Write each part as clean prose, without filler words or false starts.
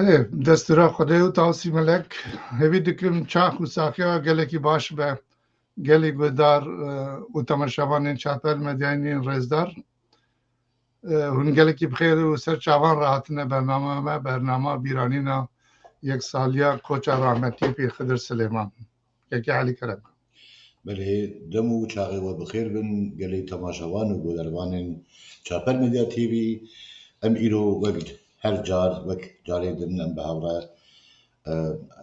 بله دستورا خدای و تاسی ملک همی دکم چاخ و ساخیا گله کی باش به گلی گودار و تماشاوان چاپل مدیانی رزدار هون گله کی بخیر و سر چاوان راحتنه برنامه بیرانی نا یک سالیا کوچا رحمتی پیر خضر سلیمان که حالی کرد بله دمو چاقی و بخیر بن گلی تماشاوان و گودروان چاپل مدیا تیوی ام ایرو وقت هر جار وقت جاری دن ام بهاورا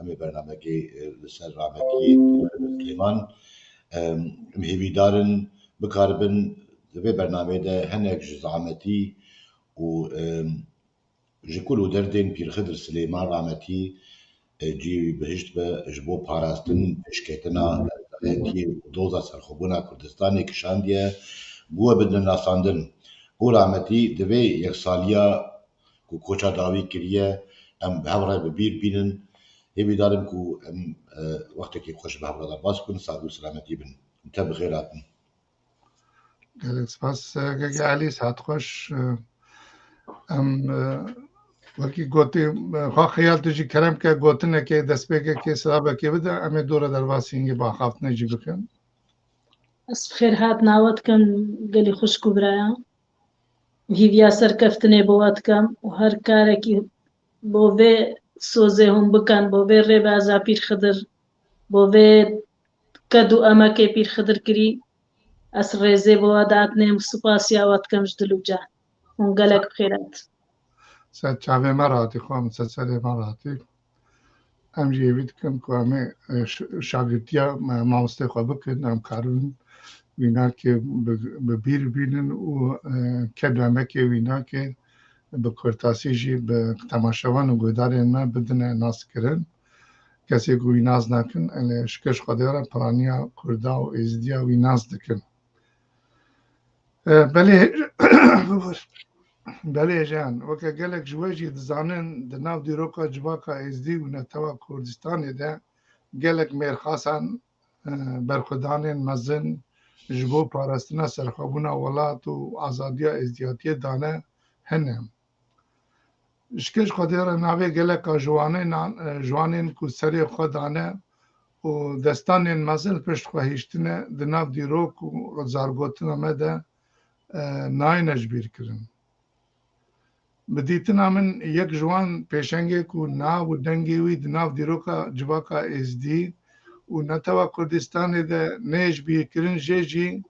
امی برنامه کی لسر رحمتی سلیمان ام هیوی دارن بکاربن به برنامه ده هنگ زعامتی و جکولو دردین پیر خضر سلیمان رحمتی جی بهشت به جبو پاراستن پشکتنا هتی دوزا سرخوبونا کردستانی کشاندیه بوه بدن ناساندن او رحمتی دوی یک سالیا کو کوچا داوی کریه ام بهوره ببیر بینن هیوی دارم کو ام وقتی که خوش بهوره دار باز کن سادو سلامتی بن انتا بخیراتن گله سپاس که علی ساعت خوش ام وکی گوتی خواه خیال تجی کرم که گوتنه که دست بگه که سرابه که بده امی دوره در واسینگی با خافت نجی بکن اس بخیر هات ناوت کم گلی خوش کبرایا هیویا سرکفتنه بوات کم و هر کاره کی بوه سوزه هم بکن بوه ری بازا پیر خضر بوه کدو اما که پیر خضر کری اس ریزه بوا داتنه سپاسیا وات کم جدلو جا اون گلک بخیرات سد چاوه مراتی خواه مسلسل مراتی ام جیوید کم که همه شاگردیا مامسته خواه بکن ام کارون وینا که ببیر بینن و کدومه که وینا که به کرتاسی جی به تماشاوان و گودار ما بدن ناس کرن کسی گوی ناز نکن الی شکش خدا را پرانیا کردا و ازدیا وی ناز دکن بله جان وکه گلک جواجی دزانن دناو دیروکا جواکا ازدی و نتوا کردستان ده گلک میرخاسان برخودانین مزن جبو پاراستنا سرخوابونا ولات و آزادیا ازدیاتی دانه هنم شکش خودی را ناوی گلکا جوانین کو سری خودانه و دستانین مزن پشت خواهیشتنه دناو دیروک و رزارگوتنا مده ناینج بیر کرن بدیتنا من یک جوان پیشنگه کو ناو و دنگی وی دناو دیروکا جواکا ازدی و نتوا کردستان ده نیج بیر کرن جی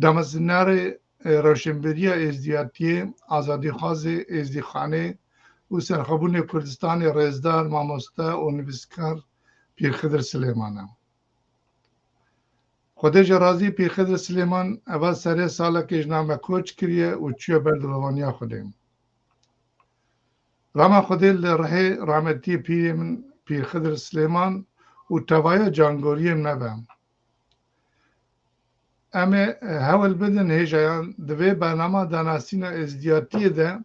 دمزنار روشنبری ازدیاتی آزادی خواز ازدی خانه و سرخوبون کردستان رزدار ماموستا و نویسکار پیر خضر سلیمانه خودش رازی پیر خضر سلیمان اول سره سالا که اجنامه کوچ کریه و چیه بردلوانیا خودیم راما خودی لرهی رحمتی پیر خضر سلیمان و توای جانگوری نبم اما هول بدن هجایان دوی برنامه داناسین ازدیاتی ده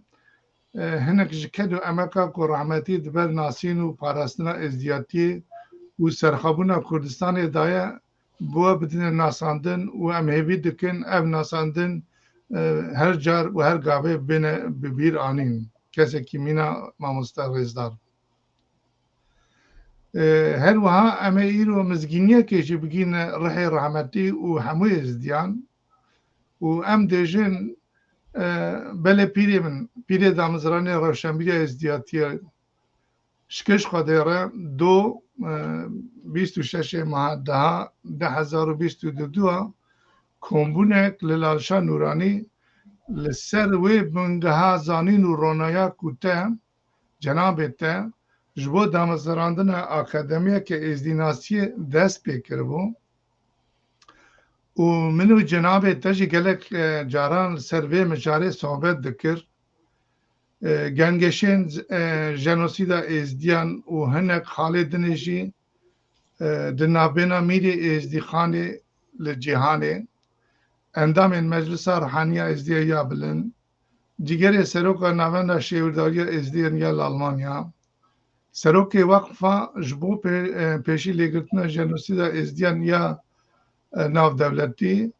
هنک جکدو امکا کو رحمتی دبر ناسین و پاراستنا ازدیاتی و سرخابونا کردستان دایه بوا بدن ناساندن و امهوی دکن اف ناساندن هر جار و هر گاوه ببیر آنین کسی که مینا مامستا رزدار هر وها اما ایرو مزگینیه که جی بگین رحی رحمتی و هموی ازدیان و ام دیجن بله پیری دامزرانی روشنبیری ازدیاتی شکش خودیره 26 ماه 2022 کمبونک للالشا نورانی لسر وی بنگها زانین و رونایا کوته جناب ته جبو دامزراندن اکادمیه که ازدیناسی دست پیکر بو و منو جناب تجی گلک جاران سر وی مجاره صحبت دکر گنگشین جنوسیدا ازدیان و هنک خالدنی جی دنابینا میری ازدی خانه لجهانه اندام این مجلس روحانیه ازدی یا بلن دیگر سروکا نوانده شیورداری ازدیان یا لالمانیا سروک وقفا جبو پیشی لگرتنا جنوسیدا ازدیان یا ناو دولتی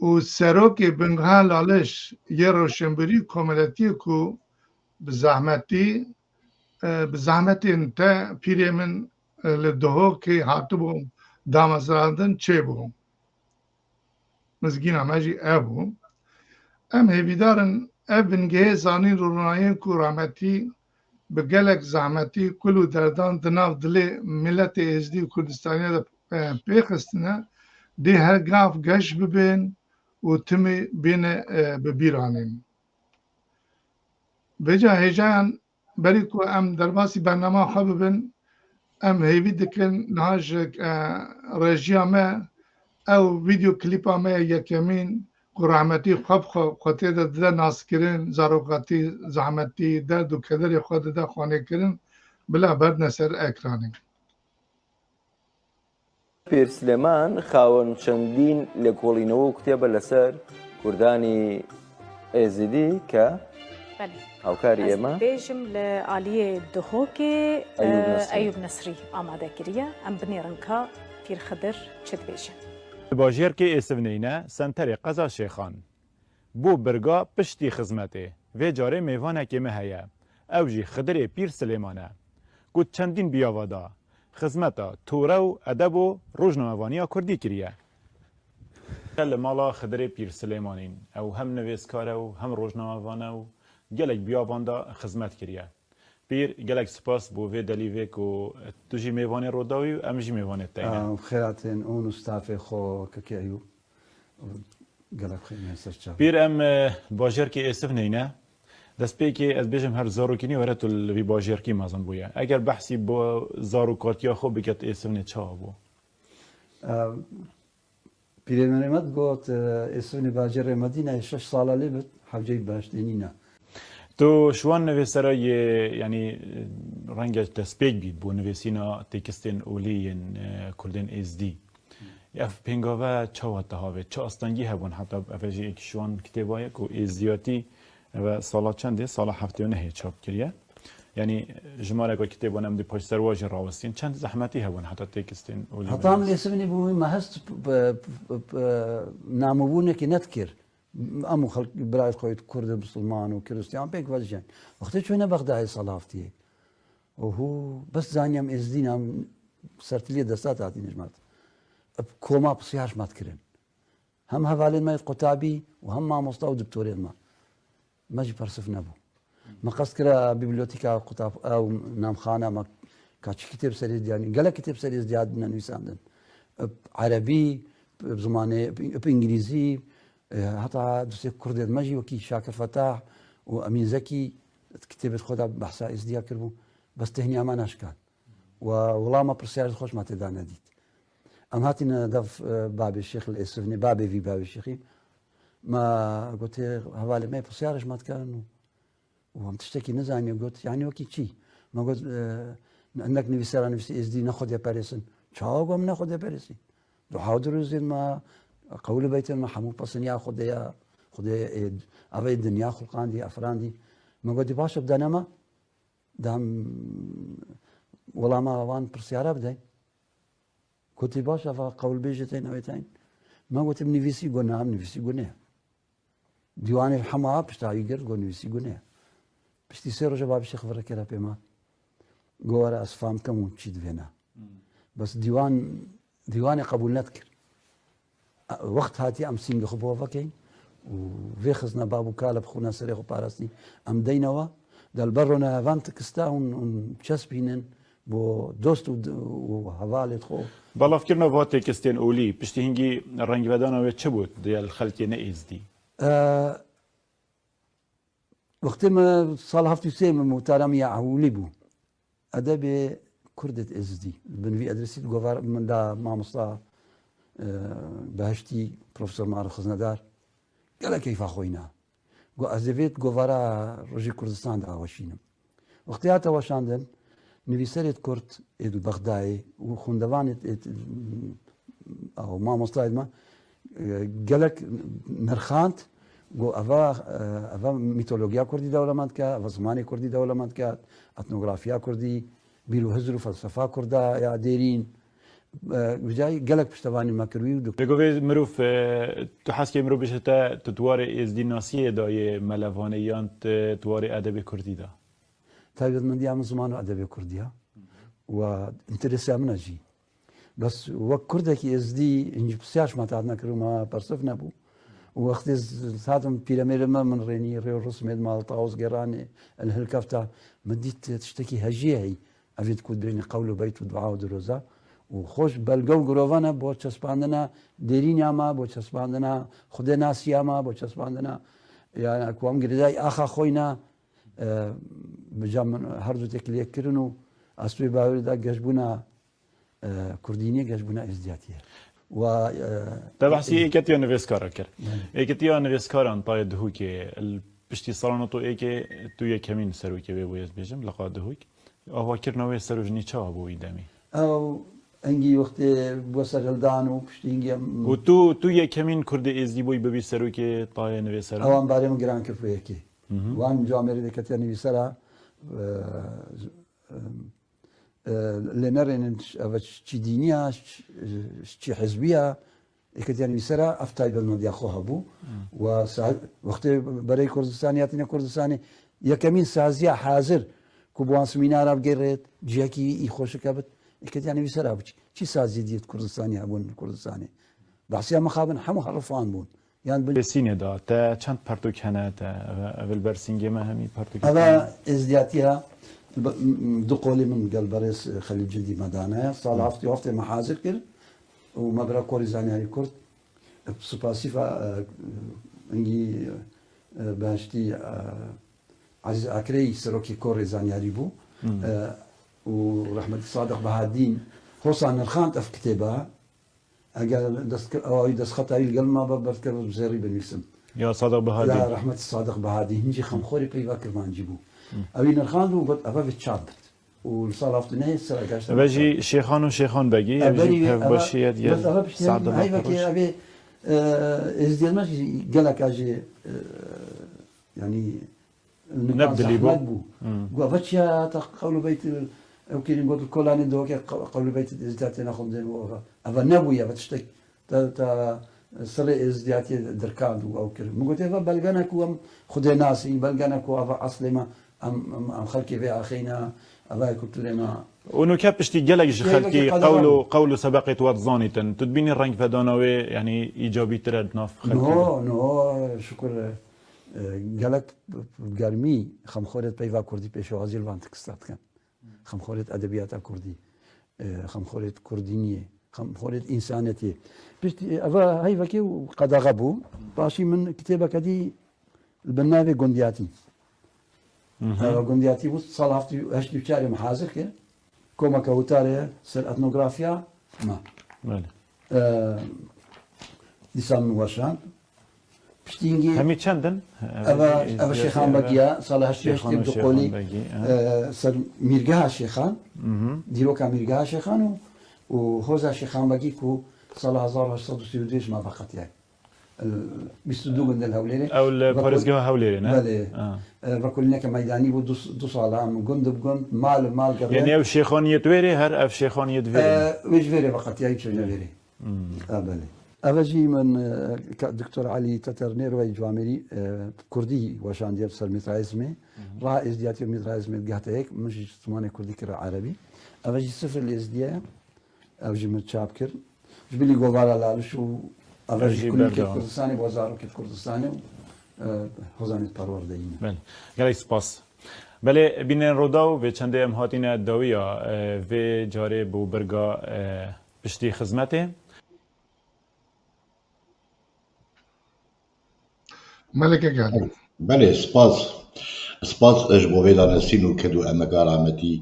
و سروک بنگها لالش یه روشنبری کمالتی کو بزحمتی بزحمت انت پیری من لدهو که هاتو بوم دامزراندن چه بوم مزگین همجی ابو ام هیویدارن ابنگه زانین رونایین کو رحمتی به گلک زحمتی کلو دردان دناف دلی ملت ازدی و کردستانی دا پیخستنه دی هر گاف گش ببین و تمی بین ببیرانین بجا هجان بری کو ام درباسی برنامه خواب ببین ام هیوی دکن نهاج رژیامه او ویدیو کلیپامه یکمین کو رحمتی خواب خواهی ده ناس کرن زاروقاتی زحمتی درد و کدر خود ده خانه کرن بلا برد نسر اکرانی پیر سلێمان خاوەن چەندین لێکۆڵینەوە و کتێبە لەسەر کوردانی ئێزیدی کە هاوکاری ئێمە بێژم لە ئالیێ دهۆکێ ئەیوب نەسری ئامادە کردە ئەم بنێڕنکە پیر خدر چت بێژن باژێرکێ ئێسڤنینە سنتەرێ قەزا شێخان بۆ برگا پشتی خزمەتێ vê carê mêvanekê me heye ew jî Xidirê Pîr Silêman e ku çendîn biyava da xizmeta tore û edeb û rojnamevaniya Kurdî kiriye. Li mala Xidirê Pîr Silêmanîn ew hem nivêskar e û hem rojnamevan e û gelek biyavan da xizmet kiriye. Pîr gelek spas bû vê delî vê ku tu jî mêvanê rodawî û em jî mêvanê te ne. خێراتێن ئەون و ستافێ خۆ کەکەی و gelek xêmên serçav. Pîr em bajarkê êsivneyne destpêkê ez bêjim her zarokinî were tu li vî bajarkî mezin bûye. Eger behsî bo zarokatiya xwe biket êsivnê çawa bû? پیرێمەرێمەت گوت ئێسونی باجێڕێ مەدینە 6 ساڵە لێ بێت حەوجەی باشتێنینە. Tu şwan nivêsera yê yanî renge destpêk bît bû nivêsîna têkistên olî yên Kurdên êzdî. Ev pêngave çawa te havê çi astengî hebûn heta ev jî êkî şwan kitêbaye ku êzdiyatî ve sala çendê sala heftê nehê çap kiriye. Yani ji maleka kitêban em dî paşserwa jî rawestîn çend zehmetî hebûn heta têkistên olî. هەتام لێسنی بووی مە هەست نامەبوونێکی نەتکرد ئەم خەڵک برای خۆیت کورد مسلمان و کریستیان پێک وەژێن وەختی چوینە بەغدای سەڵافتیە وهوو بەس زانیم ئێزدینام سەرتلیە دەستا هاتی نژمات کۆما پسیارشمات کردن هەم هەڤالێن مایت قوتابی و هەم مامۆستا و دکتۆرێنمە مەژی پەرسف نەبوو مەقەست کرا بیبلیۆتیکا قوتاب ئەو نامخانە کاچی کتێب سەرێز دیانی گەلە کتێب سەرێز دیاد نەنویساندن عەرەبی زمانێ ئینگلیزی هەتا دوسێک کوردێت مەژی وەکی شاکر فەتاح و ئەمین زەکی کتێبێت خۆدا بەحسا ئێزدیا کرد بوو بەس تەهنیامان ناشکان و وەڵامە پرسیارت خۆشمان تێدا نەدیت ئەم هاتینە دەف بابێ شێخ لە ئێسڤنێ بابێوی بابێ شێخی ما گوتێ هەواڵێ مێ پرسیارشماتکەن و هەم تشتێکی نەزانێ گوت یانی وەکی چی مە گوت نەک نویسەران نویسی ئێزدی نەخۆ دێپەرێسن چاوا گۆم نەخۆ دێپەرێسی دوحاو دروزێن ما قول بيتن ما حمو بسنيا خديا أبي الدنيا خلقاندي أفراندي ما قد باش بدنا ما دام ولا ما وان برسيارة بدين كنت باش قول بيجتين أويتين ما قلت ابني فيسي قلنا ابني فيسي قلنا ديوان الحما بشتا يقر قلنا فيسي قلنا بشتي سيرو شباب الشيخ فركرا بما قوارا أسفام كمون تشيد فينا بس ديوان قبول نذكر وقت هاتی ئەم سینگە خۆ بۆ بکەین و vê xizna babûka li bixûna serê xwe parastî em deynewa delberrona hevan tikista hûn çespînin بۆ dost û hevalê xwe Balavkirina va têkistên olî piştî hingî rengvedana wê çi bû diyel xelkê neêzdî وقتê me sal heftî sê min mutaramiya ewlî bû edebê Kurdet êzdî bin vî edresî govar min da mamosta بەهشتی پرۆفسۆر مارە خزنەدار گەلە کەیفا خۆینا گۆ ئەزەوێت گۆڤارە ڕۆژی کوردستان داوەشینم وەختی هاتە وەشاندن نویسەرێت کورد ئێد و بەغدایێ و خوندەوانێت ئەو مامۆستایمە گەلک نرخاند گۆ ئەڤە میتۆلۆگیا کوردی دەوڵەمەندکە ئەڤە زمانی کوردی دەوڵەمەندکە ئەتنۆگرافیا کوردی بیر و هزر و فەلسەفا کووردا یا دێرین بجای گەلک پشتەوانی مەکردوی و Lêgovê mirov tu heskê mirov bişte tu dwarê êzdî nasiyê dayê melevane yan dwarê edebê Kurdî da تایبەتمەندیان من زمان و ئەدەبێ کوردیە و ئینترسیا منەژی بەس وەک کوردێکی ئێزدی ئینج پرسیاشمە تات نەکردمە پەرسف نەبوو وەختی هاتم پیرەمێرەمە من ڕێنی ڕێ ڕسمێت ماڵ تاوز گێڕانێ هەلکەفتە من دیت شتێکی هەژیایی ئەوێت کو درێنی قەول و بەیت و دوعا و درۆزە و خۆش بەلگە و گرۆڤانە بۆ چەسپاندنە دێرینیامە بۆ چەسپاندنە خودێ ناسیامە بۆ چەسپاندنە یان کوام گرێدای ئاخا خۆینە بجا من هەردوو تێک لێکردن و ئەسوی باوریدا گەشتبوونە کوردینی گەشتبوونە ئێزدیاتیە و دەبحسی ئێکەتیان نوێستکارە کرد ئێکەتیان نوێستکاران پایە دهوکێ پشتی ساڵانە تۆ ئێکێ تو یەکەمین سەرۆکێ بێ بۆ ێز بێژم لەقا دهوک ئاواکردنەوەی سەرۆژنی چاوە بۆی دەمی ئەو ئەنگی وەختێ بۆ سەرهەڵدان و پشتینگەم و تو یەکەمین کوردی ئێزدی بۆی ببی سەرۆکێ پایە نوێسەر ئەوان بارێمە گران کرد یەکێ وان جوامێری دەکەتیان نویسەرە لێ نەڕێنن ئەوە چی دینیە چی حزبیە ئێکەتیان نویسەرە ئەفتای بەلمەندیا خۆ هەبوو و وەختێ بەرەی کوردستانی هاتینە کوردستانی یەکەمین سازیە حازر کو بۆوان سمینارا بگەڕێت جیاکی ئی خۆشەکە بێت ئێکەتیان نویسەرا بچی چی سازی دیت کوردستانی هەبوون کوردستانی بەحسیان مەخابن هەموو هەڕەفان بوون یان بسینێدا تا چەند پەرتۆک هەنە ئەڤل بەرسینگێمە هەمی پەرتۆک ئەوە ئێزدیاتیە دوو قۆلی من گەل بەڕێز خەلیل جدی مەدانەیە ساڵ هەفتی هەفتێ مەحازر کرد و مەبرا کۆری زانیاری کورد سوپاسی ئەنگی باشتی عزیز ئاکرەی سەرۆکی کۆڕی زانیاری بوو و ڕەحمەتی سادق بەهادین خۆسان نرخاند ئەف کتێبە ئەگەر ئەوەی دەستخەتایی لەگەڵما بە بەرکرد و زێڕی بنویسم یا صادق بەهادی ڕەحمەتی سادق بەهادی هینجی خەمخۆری پەیوا کرمانجی بوو ئەوی نرخاند و ئەوە بێت چاپ کرد و ساڵ هەفتنەیە سەرگەشت بەژی شێخان و شێخان بەگی بەشیەت ئەبێ ئێزدێمەش گەلە کاژێ ینی نەبدلی بوو گوڤە چیا تا قەول بەیت ئەو کردین گوت کۆلانی دۆکە قەول بەیت ئێزدیاتی نەخۆندێن بۆ ئەوە نەبووە بە شتێک تا سڕێ ئێزدیاتی دەرکاند و ئەو کرد مگوتێەوە بەلگەنەک و ئەم خودێ ناسی بەلگەنەک و ئەوە ئەسلێمە ئەم خەڵکی بێ ئاخینە ئەوای کولتورێمە ونوکە پشتی گەلێکی خەڵکی قەول و سەبەقێت وات زانیتن تو بینی ڕنگ پەدانەوەی ینی ئیجابی ترە ناف شکر گەلک گەرمی خەمخۆرێت پەیوا کوردی پێشەوازی لەوان تکستات بکەن خەمخۆرێت ئەدەبیاتە کوردی خەمخۆرێت کوردی نییە خەمخۆرێت ئینسانەتی پشتی ئەوە هەیڤەکێ و قەدەغە بوو باشی من کتێبەکەدی بەناوێ گوندیاتی گوندیاتی بوو ساڵ هەشتی چاری محازر کرد کۆمەکە وتارەیە سەر ئەتنۆگرافیا دیسان وەشان پشتینگی هەمی چەندن ئەوە شێخان بەگیە ساڵ هەشتی دو قۆلی سەر میرگەها شێخان دیرۆکە میرگەها شێخان و هۆزا شێخان بەگی و ساڵ 1932 ما بەقەتیای 22 گوندە هەولێرێ ئەو لە پارێزگەوە هەولێرێ ڕکولینەکە مەیدانی بوو دو ساڵان گوند بگوند مال گەڕێ یعنی ئەو شێخۆنیەت وێرێ هەر ئەف شێخۆنیەت وێژ وێرێ بەقەتیایی چێنە وێرێ بەێ ئەڤژی من دکتۆر علی تەتەرنێرەوەی جوامێری کوردی وەشاندێر سەر میترایزمێ ڕا ئێزدیاتی و میترایزمێت گاتەیەک منژی زمانی کوردی کرا عەرەبی ئەڤژی سفر لە ئێزدیە ئەوژی من چاپ کرد بینی گۆڤارە لاڵش و ئەڤژی کوردستانی بۆ زارۆکێت کوردستانی و هۆزانێت پەروەردەینە گەلێک سپاس بەلێ بینێن ڕۆدا و بێ چەندێ ئەم هاتینە دەویە vê carê بۆ بەرگا پشتی خزمەتێ مەلەکە گەل بەێ سپاس ئەش بۆ vêdanasîn û ked û emeka rahmetî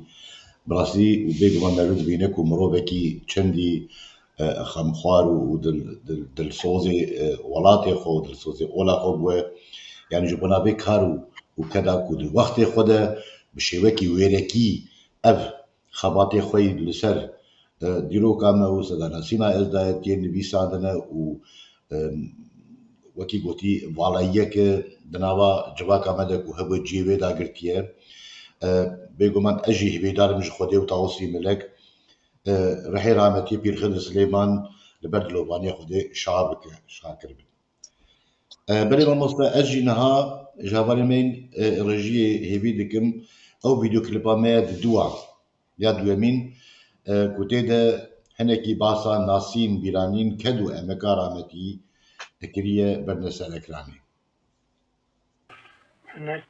birastî bêguman mevlûd bîne ku mirovekî çendî xemxwar û dilsozê welatê xwe û dilsozê ola xwe bûye yani ji bo navê kar û keda ku di wextê xwe de bi şêwekî wêrekî ev xebatê xwe li ser dîroka me û sedanasîna ezdayetiyê nivîsandine û wekî gotî valayiyeke di nava civaka me de ku hebû cêwê dagirtiye bêguman ez jî hivêdarim ji Xwedê û tawosî milek rihê rahmetî Pîrxidr Silêman li ber dilovaniya Xwedê şa bike şakir bin. Belê mamoste ez jî niha ji hevalê me rejiyê hêvî dikim او فيديو كليبا ما دوا يا دوامين كوتيدا هنكي باسا ناسين بيرانين كدو امكارامتي تكريه برنسا الاكراني هناك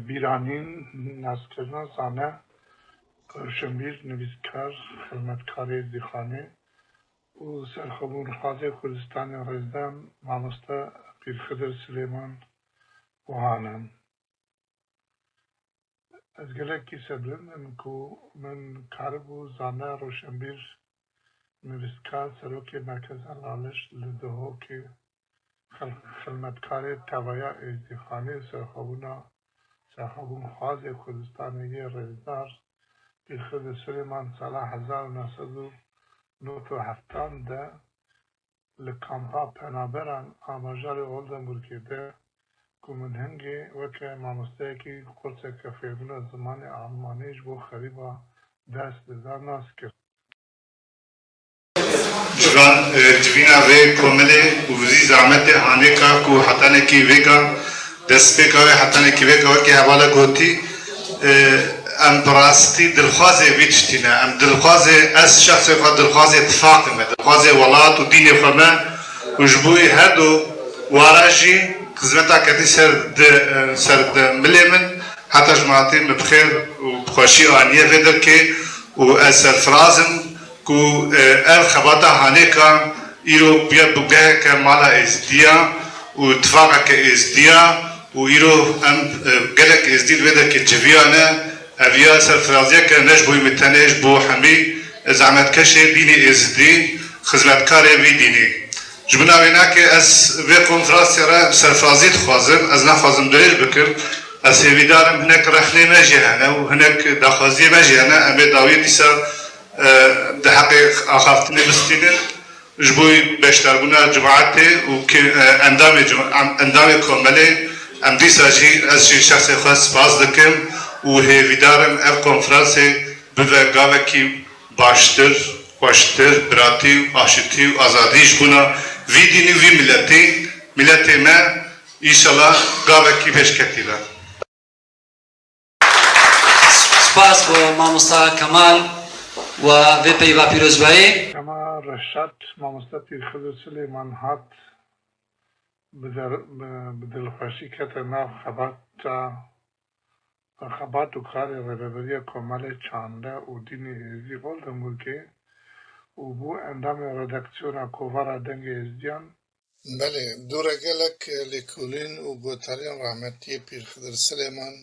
بيرانين ناس كرنا زانه شمبير نویسکار خدمتکار زیخانه و سرخبون خازه کردستان رزدان مامستا پیرخدر سلیمان وهانم از گلکی سبلن من کاربو زانه روشنبیر نویسکار سروک مرکز لالش لدهو که خدمتکار تویا ازدیخانه سرخبون خازه کردستان رزدار پیرخدر سلیمان سال 1970 ده لکامپا پنابران آماجار اولدنبورگی ده که من هنگی وکه مامسته که قرصه کفیدون زمان آلمانیش بو خریبا دست دزار ناس کرد. جوینا وی کومله وزی زحمت هانه کا کو حتی نکی ویگا دست بکاوه حتی نکی ویگا وکی حوالا گوتی ام براستی دلخوازه ویچتینه ام دلخوازه از شخص خود دلخوازه اتفاق مه دلخوازه ولات و دین خمه و جبوی هدو واراجی خدمتا کتی سر ملی من حتی جماعتی مبخیر و بخوشی آنیه ویدر که و از سرفرازم که ال خباتا هانه که ایرو بیا بگه که مالا ازدیا و اتفاقه که ازدیا و ایرو ام گلک ازدید ویدر که جویانه اویا سرفرازیه که نش بوی متنش بو همی زحمت کشه دینی ازدی خدمتکار وی دینی جبنا وینا که از وی کنفرانس را سرفرازیت خوازم از نخوازم دلیل بکر از هیویدارم هنک رخنه مجیانه و هنک داخوازی مجیانه امی داوی دیسا ده حقیق آخافتنی بستینه جبوی بشترگونا جماعته و که اندام کامله ام دیسا جی از شخص خواست سپاس دکم و هیویدارم اف کنفرانس بوه گاوه کی باشتر خوشتر براتی و آشتی و آزادیش بونا وی دینی وی ملتی ما ایشالله گاوه کی پیشکتی با سپاس با مامستا کمال و وی پیوا پیروزبایی کما رشاد مامستا پیرخدر سلیمان هات بدلخوشی کت ناف خبات و کار رهبری کامل چانده و دینی ازدی اولدنبورگی و بو اندام ردکسیون کووارا دنگ ازدیان بله دوره گلک لیکولین و گوتاریان رحمتی پیرخدر سلیمان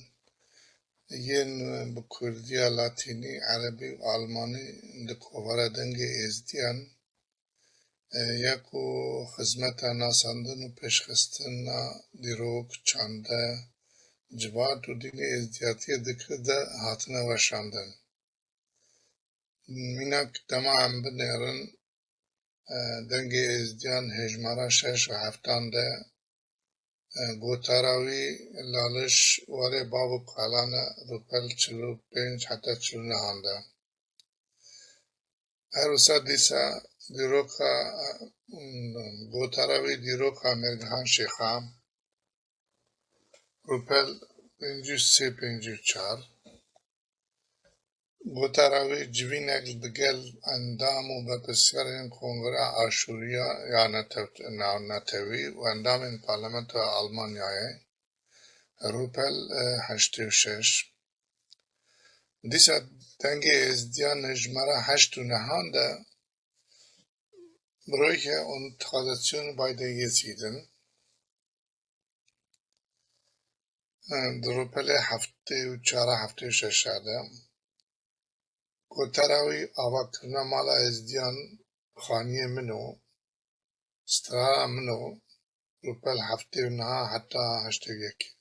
ین بکردیا لاتینی عربی و آلمانی ده کووارا دنگ ازدیان یکو خدمت ناساندن و پیشخستن دیروک چانده جوات و دینی ازدیاتی دکرده هاتنه وشاندن مینک دماغم بنیرن دنگ ازدیان هجمارا 6 و 7 ده گوتاراوی لالش واره بابو کالانه روپل 45 حتی 49 ده هروسا دیسا دیروکا گوتاراوی دیروکا مرگهان شیخام روپل 53-54 گوتاراوی جوینک دگل اندام و بپسیارین کنگره آشوریا یا نتوی و اندام این پارلمنت آلمانیای روپل 86 دیسا دنگ ازدیان نجمره 8 و نهان ده بروی که انتخاباتیون بایده یزیدن دروپل 74-76 ده گوتاراوی آوا کرنا مالا ازدیان خانیه منو سترا منو روپل 79 حتی 81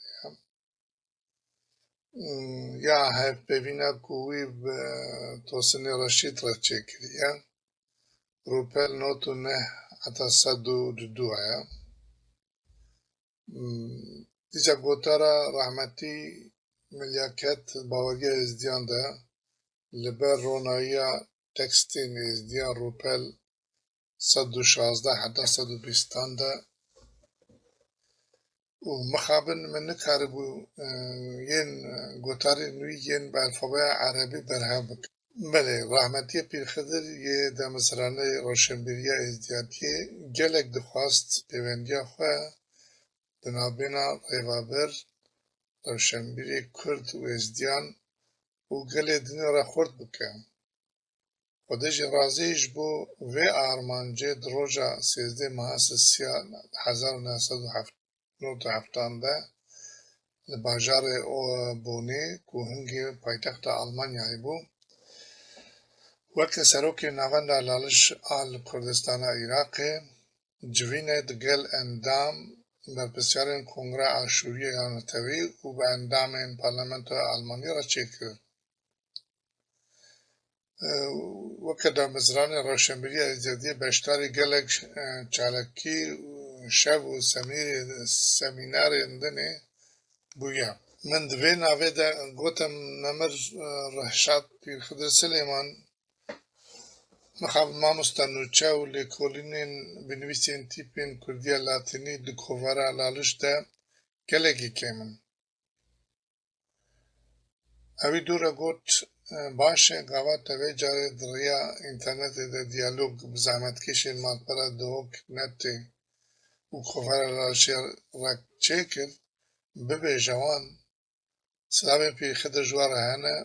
یا هف ببینا کوی توسنی رشید را چکریه روپل 99 حتی 102 دیجا گوتارا رحمتی ملیاکت باوری ازدیان ده لبر رونایی تکستین ازدیان روپل 116 حتی 120 ده و مخابن من نکاربو ین گوتاری نوی ین با الفبای عربی برهم بک. بله رحمتی پیر خضر یه دمسرانه روشنبیری ازدیاتی گلک دخواست پیوندیا خواه دنابینا ریوابر روشنبیری کرد و ازدیان و گله دنیا را خورد بکن. خودش رازیش بو و آرمانجه دروجا 13 ماه سیان 1970 لباجار بونی که هنگی پایتخت آلمانیایی بو وقت سروکی نواند لالش آل کردستان عراق جوینه دگل اندام برپسیارن کنگره آشوری یانتوی و به اندام پارلمنت آلمانی را چه کرد. وقت مزران روشنبیری ازدیادی بشتاری گلک چالکی شب و سمینار اندنه بویا. من دوی ناوه دا گوتم نمر رحشات پیر خضر سلیمان مخاب مامستانوچه و لیکولینین بنویسین تیپین کردیا لاتینی دکوورا لالش دا گلکی کمن. اوی دورا گوت باشه قوات توی جاره دریا اینترنت دا دیالوگ بزحمت کشین مالپرا دوک نتی و کوفر لالشی را چه کرد ببه جوان سلام پیر خضر جواره هنه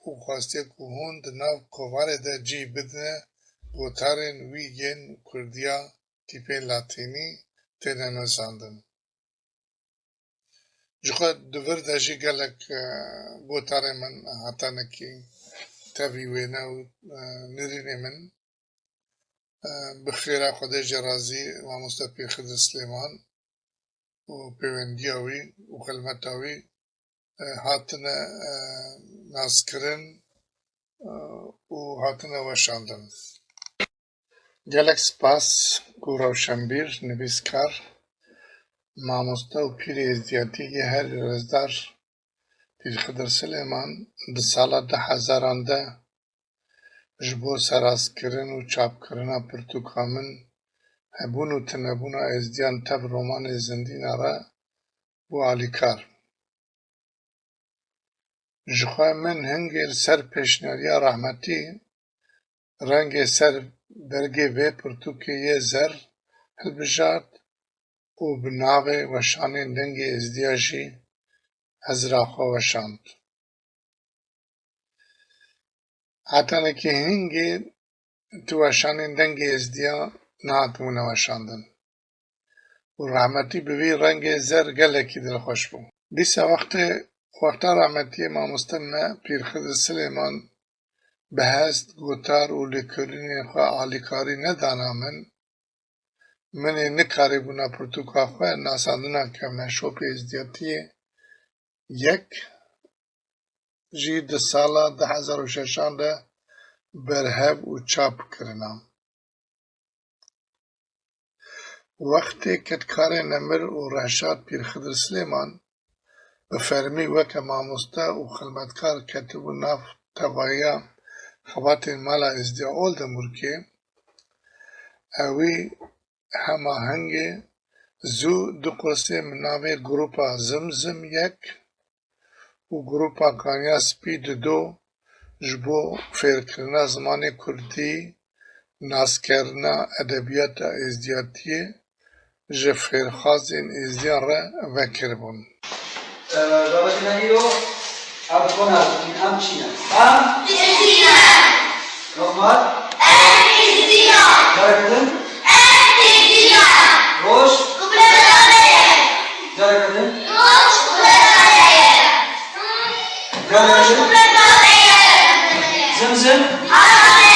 و خواسته که هون دناو کوفر دا جی بدنه گوتارین وی ین کردیا تیپین لاتینی تینه نزاندن. جخواه دور دا جی گلک گوتاره من حتا نکی تبیوینه و نرینه من بخیره خودش رازی و مستپی خضر سلیمان و پیوندیاوی و خلمتاوی هاتنه ناسکرن و هاتنه وشاندن. گلک سپاس کو روشنبیر نویسکار ماموستا و پیر ازدیاتی یه هر رزدار پیر خضر سلیمان ده سالا 2000 جبو سراسکرن و چاپکرنا پرتوکامن هبون و تنبونا ازدیان تب رومان زندین را بو علیکار. جخواه من هنگی سر پیشناریا رحمتی رنگ سر برگی وی پرتوکی یه زر هلبجاد و بناوه وشانین دنگی ازدیاجی هزراخو وشاند. حتی نکی هنگی تو وشانین دنگی ازدیا نهاتمونه وشاندن. و رحمتی بوی رنگ زر گلکی دل خوش بو. دیسا وقتا رحمتی ماموستن پیر خضر سلیمان بهست گوتار و لیکولینی خواه آلیکاری ندانا منی نکاری بونا پرتوکا خواه ناساندونا کمنا شوپی ازدیاتیه یک جی ده سالا 2006 برهب و چاپ کرنا. وقتی کتکار نمر و رحشات پیر خضر سلیمان بفرمی وکا ماموستا و خلمتکار کتب و ناف توایا خواتین مالا ازدیا اول دمورکی اوی همه هنگی زو دو قرصه مناوی گروپا زمزم یک و گروپا کانیا سپید 2 جبو فیرکرنا زمان کردی ناسکرنا ادبیات ازدیاتی جفیرخازین ازدیان را وکر بون. رابطنا ایرو ابکن از این ام چینه ام ازدیان نومد ام ازدیان جارکدن ام ازدیان روش کبرانه جارکدن روش کبرانه جارکدن زمزم حرامه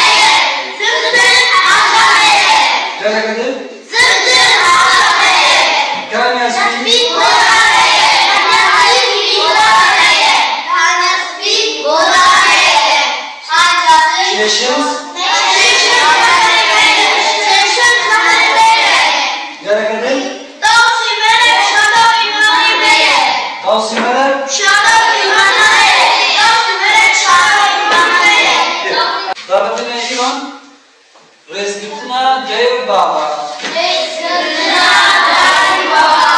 زمزم حرامه جارکدن زمزم حرامه کانیا سپید Nations. Gerekli. Tavsi melek şadap İbrahim Bey'e. Tavsi melek. Şadap İbrahim Bey'e. Tavsi melek şadap İbrahim Bey'e. Davetine İran. Rezgituna Ceyl Baba. Rezgituna Ceyl Baba.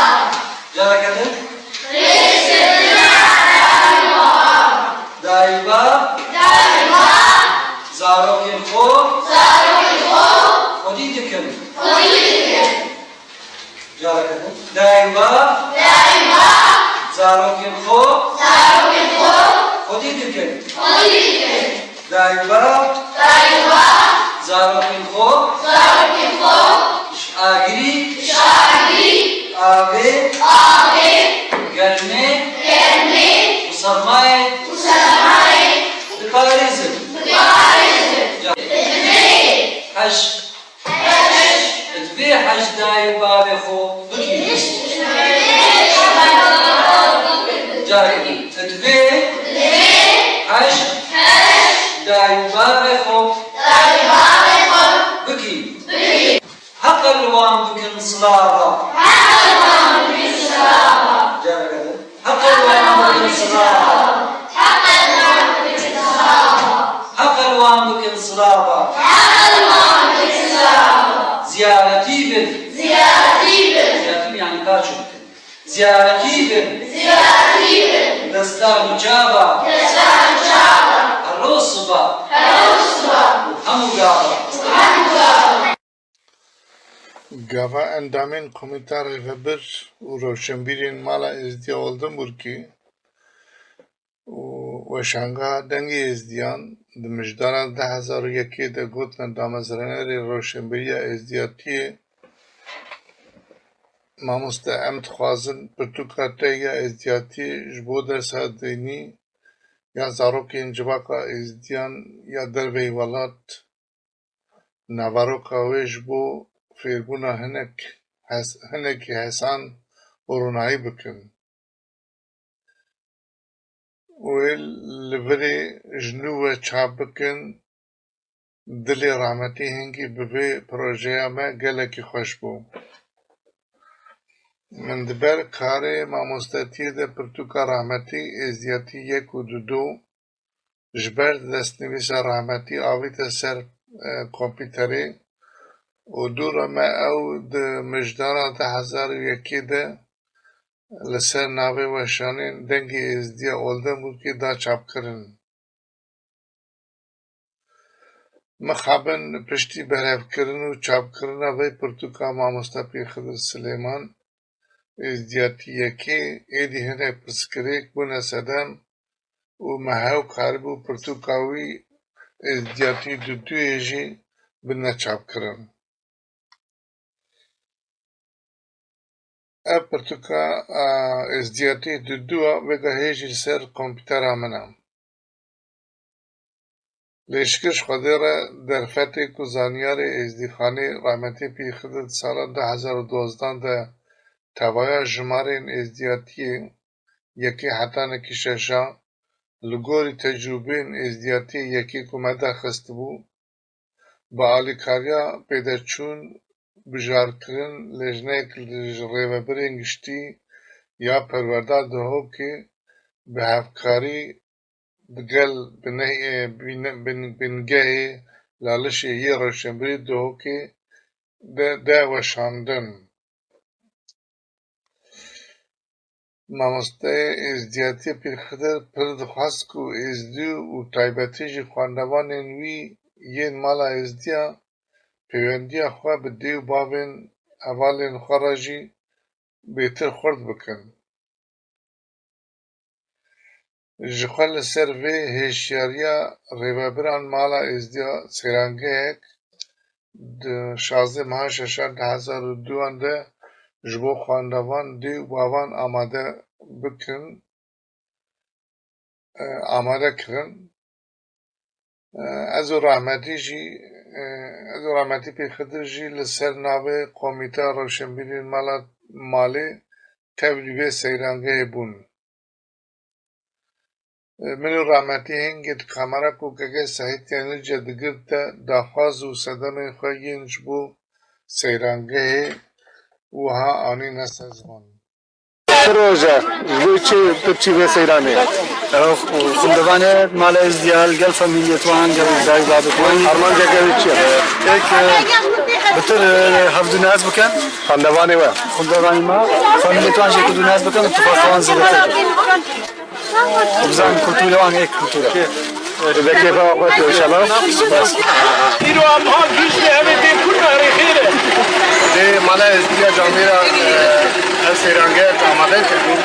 Gerekli. خودی دکن دایبا زاروکین خو آگری آوه گرمه وسرمایه دکاریزم حج ادبي حج داي بابي خو بكي جاري ادبي حج داي بابي خو بكي حق الوان بكن صلابة جاري حق الوان بكن صلابة حق الوان بكن صلابة زيارتي بن يعني كاشو زيارتي بن دستار مجابة الرصبة وحمو قابة Gava endamên Komîta Rêvebir û Rewşenbîrên Mala Êzdiya Oldinburgê û weşangeha dengê êzdiyan di mijdara 2001 de gotin damezranerê Rewşenbîriya Êzdiyatiyê mamoste em dixwazin pirtûka te ya êzdiyatî ji bo dersa dînî ya zarokên civaka êzdiyan ya derveyê welat navaroka wê ji bo fêrbûna hinekî hesan û ronahî bikin. Wê li virê ji nû ve çap bikin, dilê rahmetî hingî bi vê projeya me gelekî xweş bû. Min di ber karê mamostetiyê de pirtûka rahmetî êzdiyatî 1 û 2 ji ber destnivîsa rahmetî avîte ser kompîterê û dûra me ew di mijdara 2001 de li ser navê weşanên dengê êzdiya Oldinburgê da çapkirin. Mixabin piştî berhevkirin û çapkirina vê pirtûka mamoste Pîrxidir Silêman êzdiyatî 1 êdî hinek pirsgirêk bûne sedem û me hew karibû pirtûka wî êzdiyatî 2 jî bine çapkirin. Ev pirtûka êzdiyatî 2 vegehê jî li ser kompîtera min e. Lêşkir ji Xwedê re derfetê ku zanyarê êzdîxanê rahmetî Pîrxidir di sala 2012 de tevaya jimarên êzdiyatiyê 1 hetanekî 6 li gorî tecrûbeyên êzdiyatiyê 1 ku me derxistibû bi alîkariya pêderçûn bijarkirin lêjineyek ji rêvebirên giştî ya perwerdar dihokê bi hevkarî digel bingehê lalişê yê Rewşenbîrî dihokê de weşandin. Mamosteyê êzdiyatiyê Pîrxidir pir dixwast ku êzdî û taybetî jî xwendevanên wî yên mala êzdiya pêwendiya xwe bi dê û bavên hevalên xwe re jî bêtir xurt bikin. Ji xwe li ser vê hêşyariya rêvebiran mala êzdiya sêrangehek di 16 meha 6 2002 de ji bo xwendevan dê û bavan amade kirin. Ez û rahmetî Pîrxidir jî li ser navê Komîta Rewşenbîrên Mala Malê tevlî vê seyrangehê bûn. Min û rahmetî hingê di kamera kûkeke sahîtiya Nilce digirt de daxwaz û sedemên xwe yên ji bo seyrangehê wiha anî neseziman. Proje bu çi ve seyrane. Xundevanê mala êzdiyal gel familyetwan gel dayî babetwan armanca gel çi. Tek bitir hevdûnaz bikin. Xundevanê we. Xundevanê ma familyetwan jê hevdûnaz bikin ittifaqan zêdetir. Bizan kültûran ek kültûra. Vekê xwe inşallah. Bas. İro amhan güçlü evet kulna rexîre. De mala êzdiya camêra ev seyrangeh amade kirdin.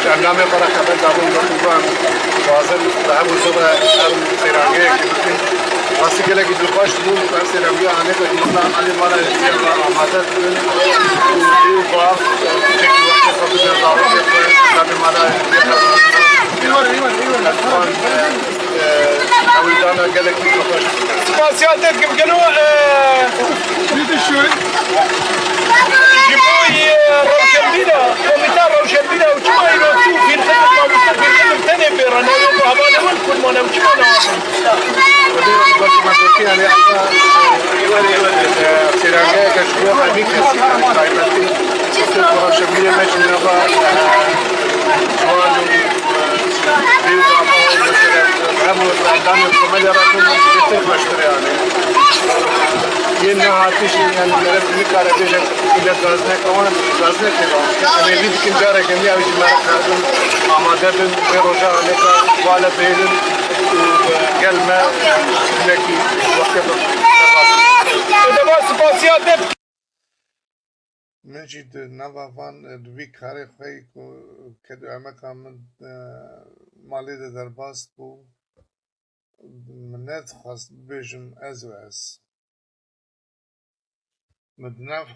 اندام برای خبر دارم میکنم واضح به همون زبر هم سیرانگه که بکنیم واسه گله که دلخوش بود هم سیرانگه آنه که مثلا علی مالا زیاد آماده بودن و باف چکی وقت خود دارم که اندام مالا اول دانا گله که دلخوش سپاسیاتت که بکنو دیدی شوی جبوي روشنبينا كوميتار روشنبينا وشما يروتو في الخدمة ما وصل في الخدمة تاني بيرانا وهذا وين كل ما نمشي سيراجع كشبوه حبيك سيراجع روشنبينا ماشي نبا جوانو بيوضع همو الأعدام الكوميديا راكم يصير بشتري عليه ये ना आतिश यानी मेरे भी कार है जैसे इधर गजने के बाद हमें भी दिख जा रहे हैं कि अभी हमारा खादम आमादा बिन बेरोजा आने का वाला बेलन गल में लेकिन वक्त पर तो बस पासियात مجد نوافان دوی کاری خواهی که دو امک آمد مالی در باست بو منت خواست بیشم از و از مدناف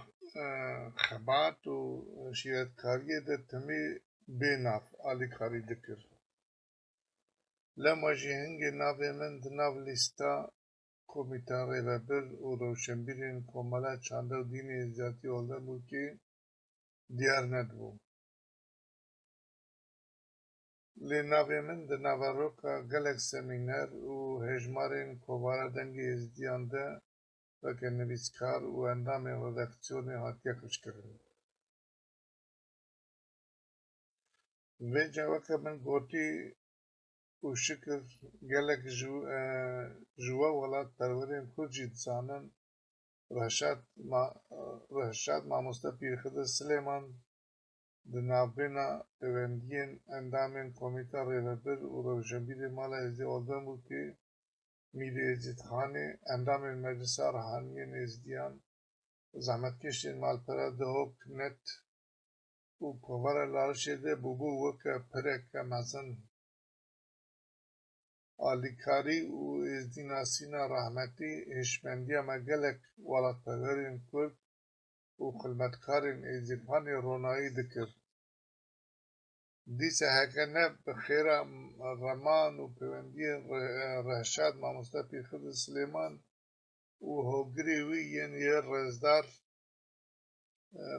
خبات و شیرت کاریه ده تمی بیناف آلی کاری دکر لما جی هنگی ناوی من دناف لیستا کمیتار ریبر و روشنبیرین کمالا چانده و دینی ازیاتی oldu bu ki دیار ندبو لی ناوی من دناف روکا گلک سمینر و هجمارین کوبارا دنگی ازدیانده و که نویسکار و اندام ردکسیون هاتیا کش کردن. و جواب که من گوتی و شکر گلک جوا ولاد پرورین کجید زانن رهشاد ماموستا پیرخد سلیمان دنابینا پیوندین اندامین کمیتا ریلبر و روشنبیر مالا ازی اولدن بود که میری ازید خانه اندام مجلس روحانی نزدیان زحمت کشین مالپرا دهوک نت و کوور لارشده بوبو وک پرک مزن آلیکاری و ازدیناسینا رحمتی هشمندی مگلک ولاد پدرین کرد و خدمتکارین ازیدخانی رونایی دکر دیسه هکنه بخیره رمان و پیوندی رهشاد ماموستا پیرخد سلیمان و هوگری وی یه رزدار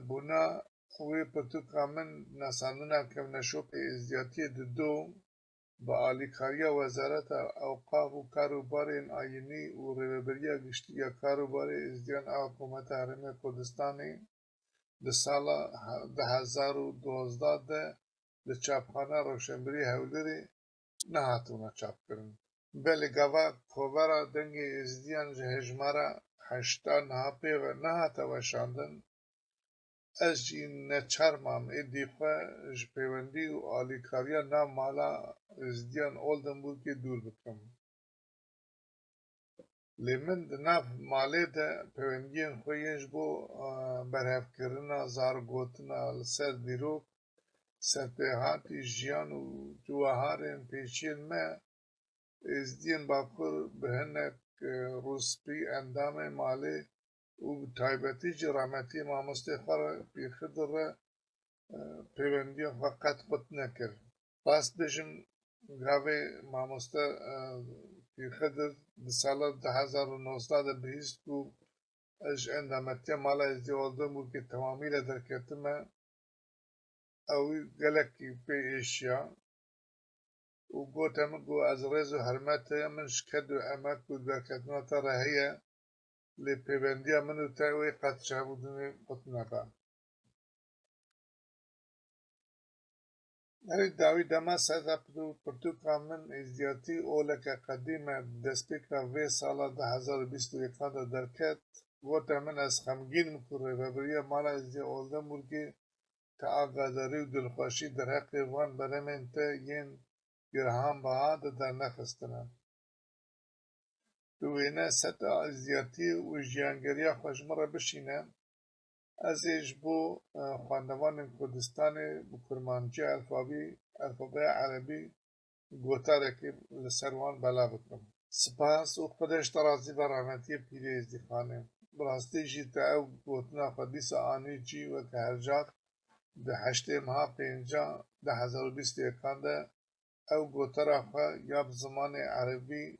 بونا وی پتو کامن نسانونا کم نشوپ ازدیاتی دو با آلیکاریا وزارت اوقاف و کاروبارین آینی و ریبریا گشتی یا کاروبار ازدیان حکومت حرم کردستانی ده سال 2012 ده ده چاپخانه روشنبری هولری نه هاتونا چاپ کرن بله گوا کوبارا دنگی ازدیان جهجمارا 8 نهاپی و نه هاتا وشاندن از جین نچرمام ادیخواه جپیوندی و آلیکاریا نام مالا ازدیان اولدن بود که دور بکم لیمن دناف مالی ده پیوندین خویش بو برهف کرنا زارگوتنا لسر دیروک سرپیهاتی جیان و جواهارین پیچین ما ازدیان باکر بهنک روسپی اندام مالی و تایبتی جرامتی ماموسته خار پیخدر پیوندی فقط خود نکر پس بشم گاوی ماموسته پیخدر ده سال 2019 بهیست کو اج اندامتی مالا ازدی oldu bu ki tamamıyla derketime اوی گلکی پی ایشیا و گوتم گو از رزو هرمته من شکد و امک و درکتنا تا رهیه لی پیوندی منو تاوی قد شابودنی قطنبا هر داوی دما سادا پرتو کامن ازدیاتی اولک قدیم دسپیکا وی سالا 2021 درکت گوتم من از خمگین مکره و بریا مالا ازدی اولده مرگی تا آگاداری و دلخوشی در حق وان برمین تا ین گرهان باعاد در نخستنم دوینه ستا ازدیاتی و جیانگریا خوشمره بشینه ازش بو خواندوان کردستان بکرمانچه الفابه عربی گوتاره که لسروان بلا بکن سپاس و خودش ترازی برامتی پیری ازدیخانه براستی جیتا او گوتنا خودیس آنی جی و که هر جات ده هشته مها پینجا ده 2021 ده او گوتره خواه یا بزمان عربی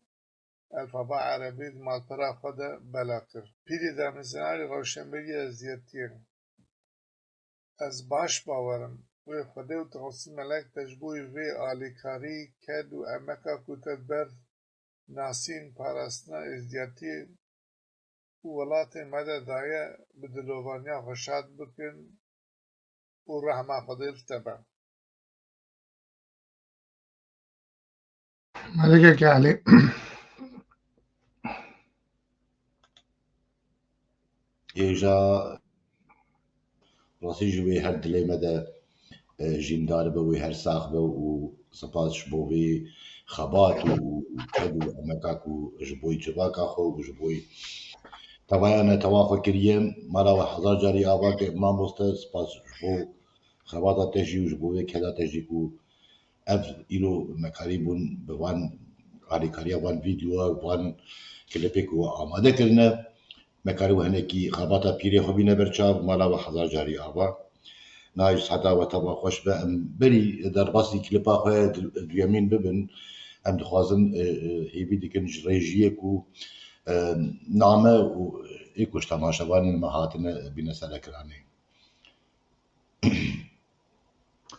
الفابا عربی مالپرا خود بلا کر پیری در مزناری روشنبری ازیتیه از باش باورم و خوده و تغسی ملک تجبوی وی آلیکاری کد و امکا کتت بر ناسین پاراستنا ازیتی ولات مدى دايا بدلوفانيا خشاد بكن ورحمة فضيل تبع ملكك يا علي يجا راسي جوي هر دلي مدى جيندار بوي هر ساخ بو وسباس شبوي خبات وكدو امكاكو جبوي جباكا خو وجبوي توانا توافق كريم مرا وحضار جاري آواك ما مستر سباس جبو خباتا تجي وجبوي كدا تجي كو اف إلو مكاريبون بوان عاليكاريا وان فيديو وان كليبيك وآماده كرنا مكاريو هنكي خباتا بيري خبينا برشاب مرا وحضار جاري آوا نايش حتى وطبع خوش بأم بري در باسي كليبا خواه دويامين ببن ام دخوازن هيبي ديكن جريجيه كو نامه و ايكوش تماشاوان مهاتنا بنا سلكراني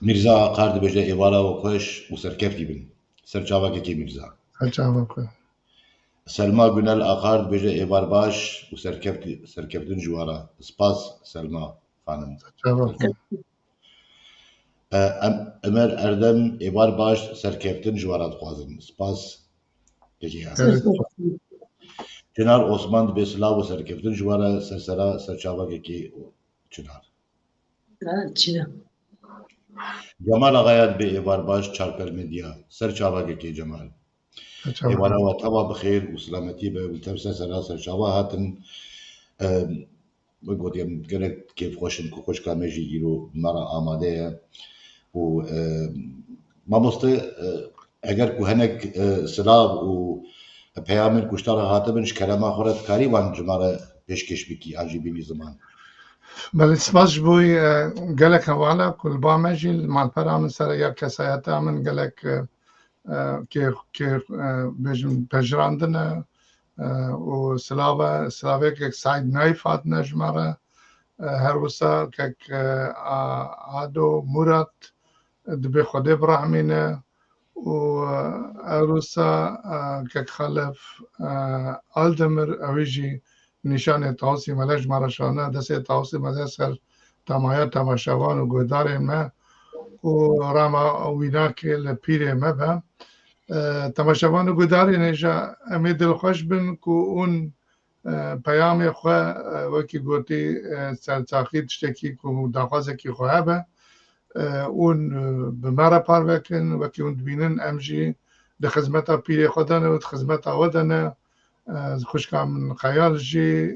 ميرزا قارد بجا ايوالا وخوش وسركفتي بن سرچاوا كي ميرزا سرچاوا كو سلمى قنال اقارد بجا ايوار باش وسركفتن جوارا سباس سلمى خانم سرچاوا كو امر اردم ايوار باش سركفتن جوارا دخوازن سباس كي Çınar Osman Besla bu serkeftin juvara sersera serçava ki Çınar. Cemal Ağayat be evar baş çarper medya serçava ki Cemal. Evara ve tava bixir u selameti be tevse sera serçava hatin bu diyem gerek keyf xoşin ku xoş kameji iro mara amade u mamoste eğer ku henek sılav u پیامن کشتار هاتبنش کلمه خورد کاری وان جماره پیشکش بکی عجیبی زمان. بله سپاس بوی گلک حوالا کل با مجیل مالپرا من سر یا کسایتا من گلک که بجن پجراندنه و سلاوه که ساید نایفات نجماره هر وسا که عادو مراد دبی خوده برحمینه و عروسا که خلف آلدمر اویجی نشان تاوسی ملج مرشانه دست تاوسی مده سر تمایت تماشاوان و گودار ما و راما وینا که لپیر ما با تماشاوان و گودار نجا امی دلخوش بن که اون پیام خواه وکی گوتی سرچاخی تشتکی که داخوازه که خواه با اون به مرا پار بکن و که اون بینن امجی ده خدمت پیری خودانه و خدمت آودانه خوشکام من خیال جی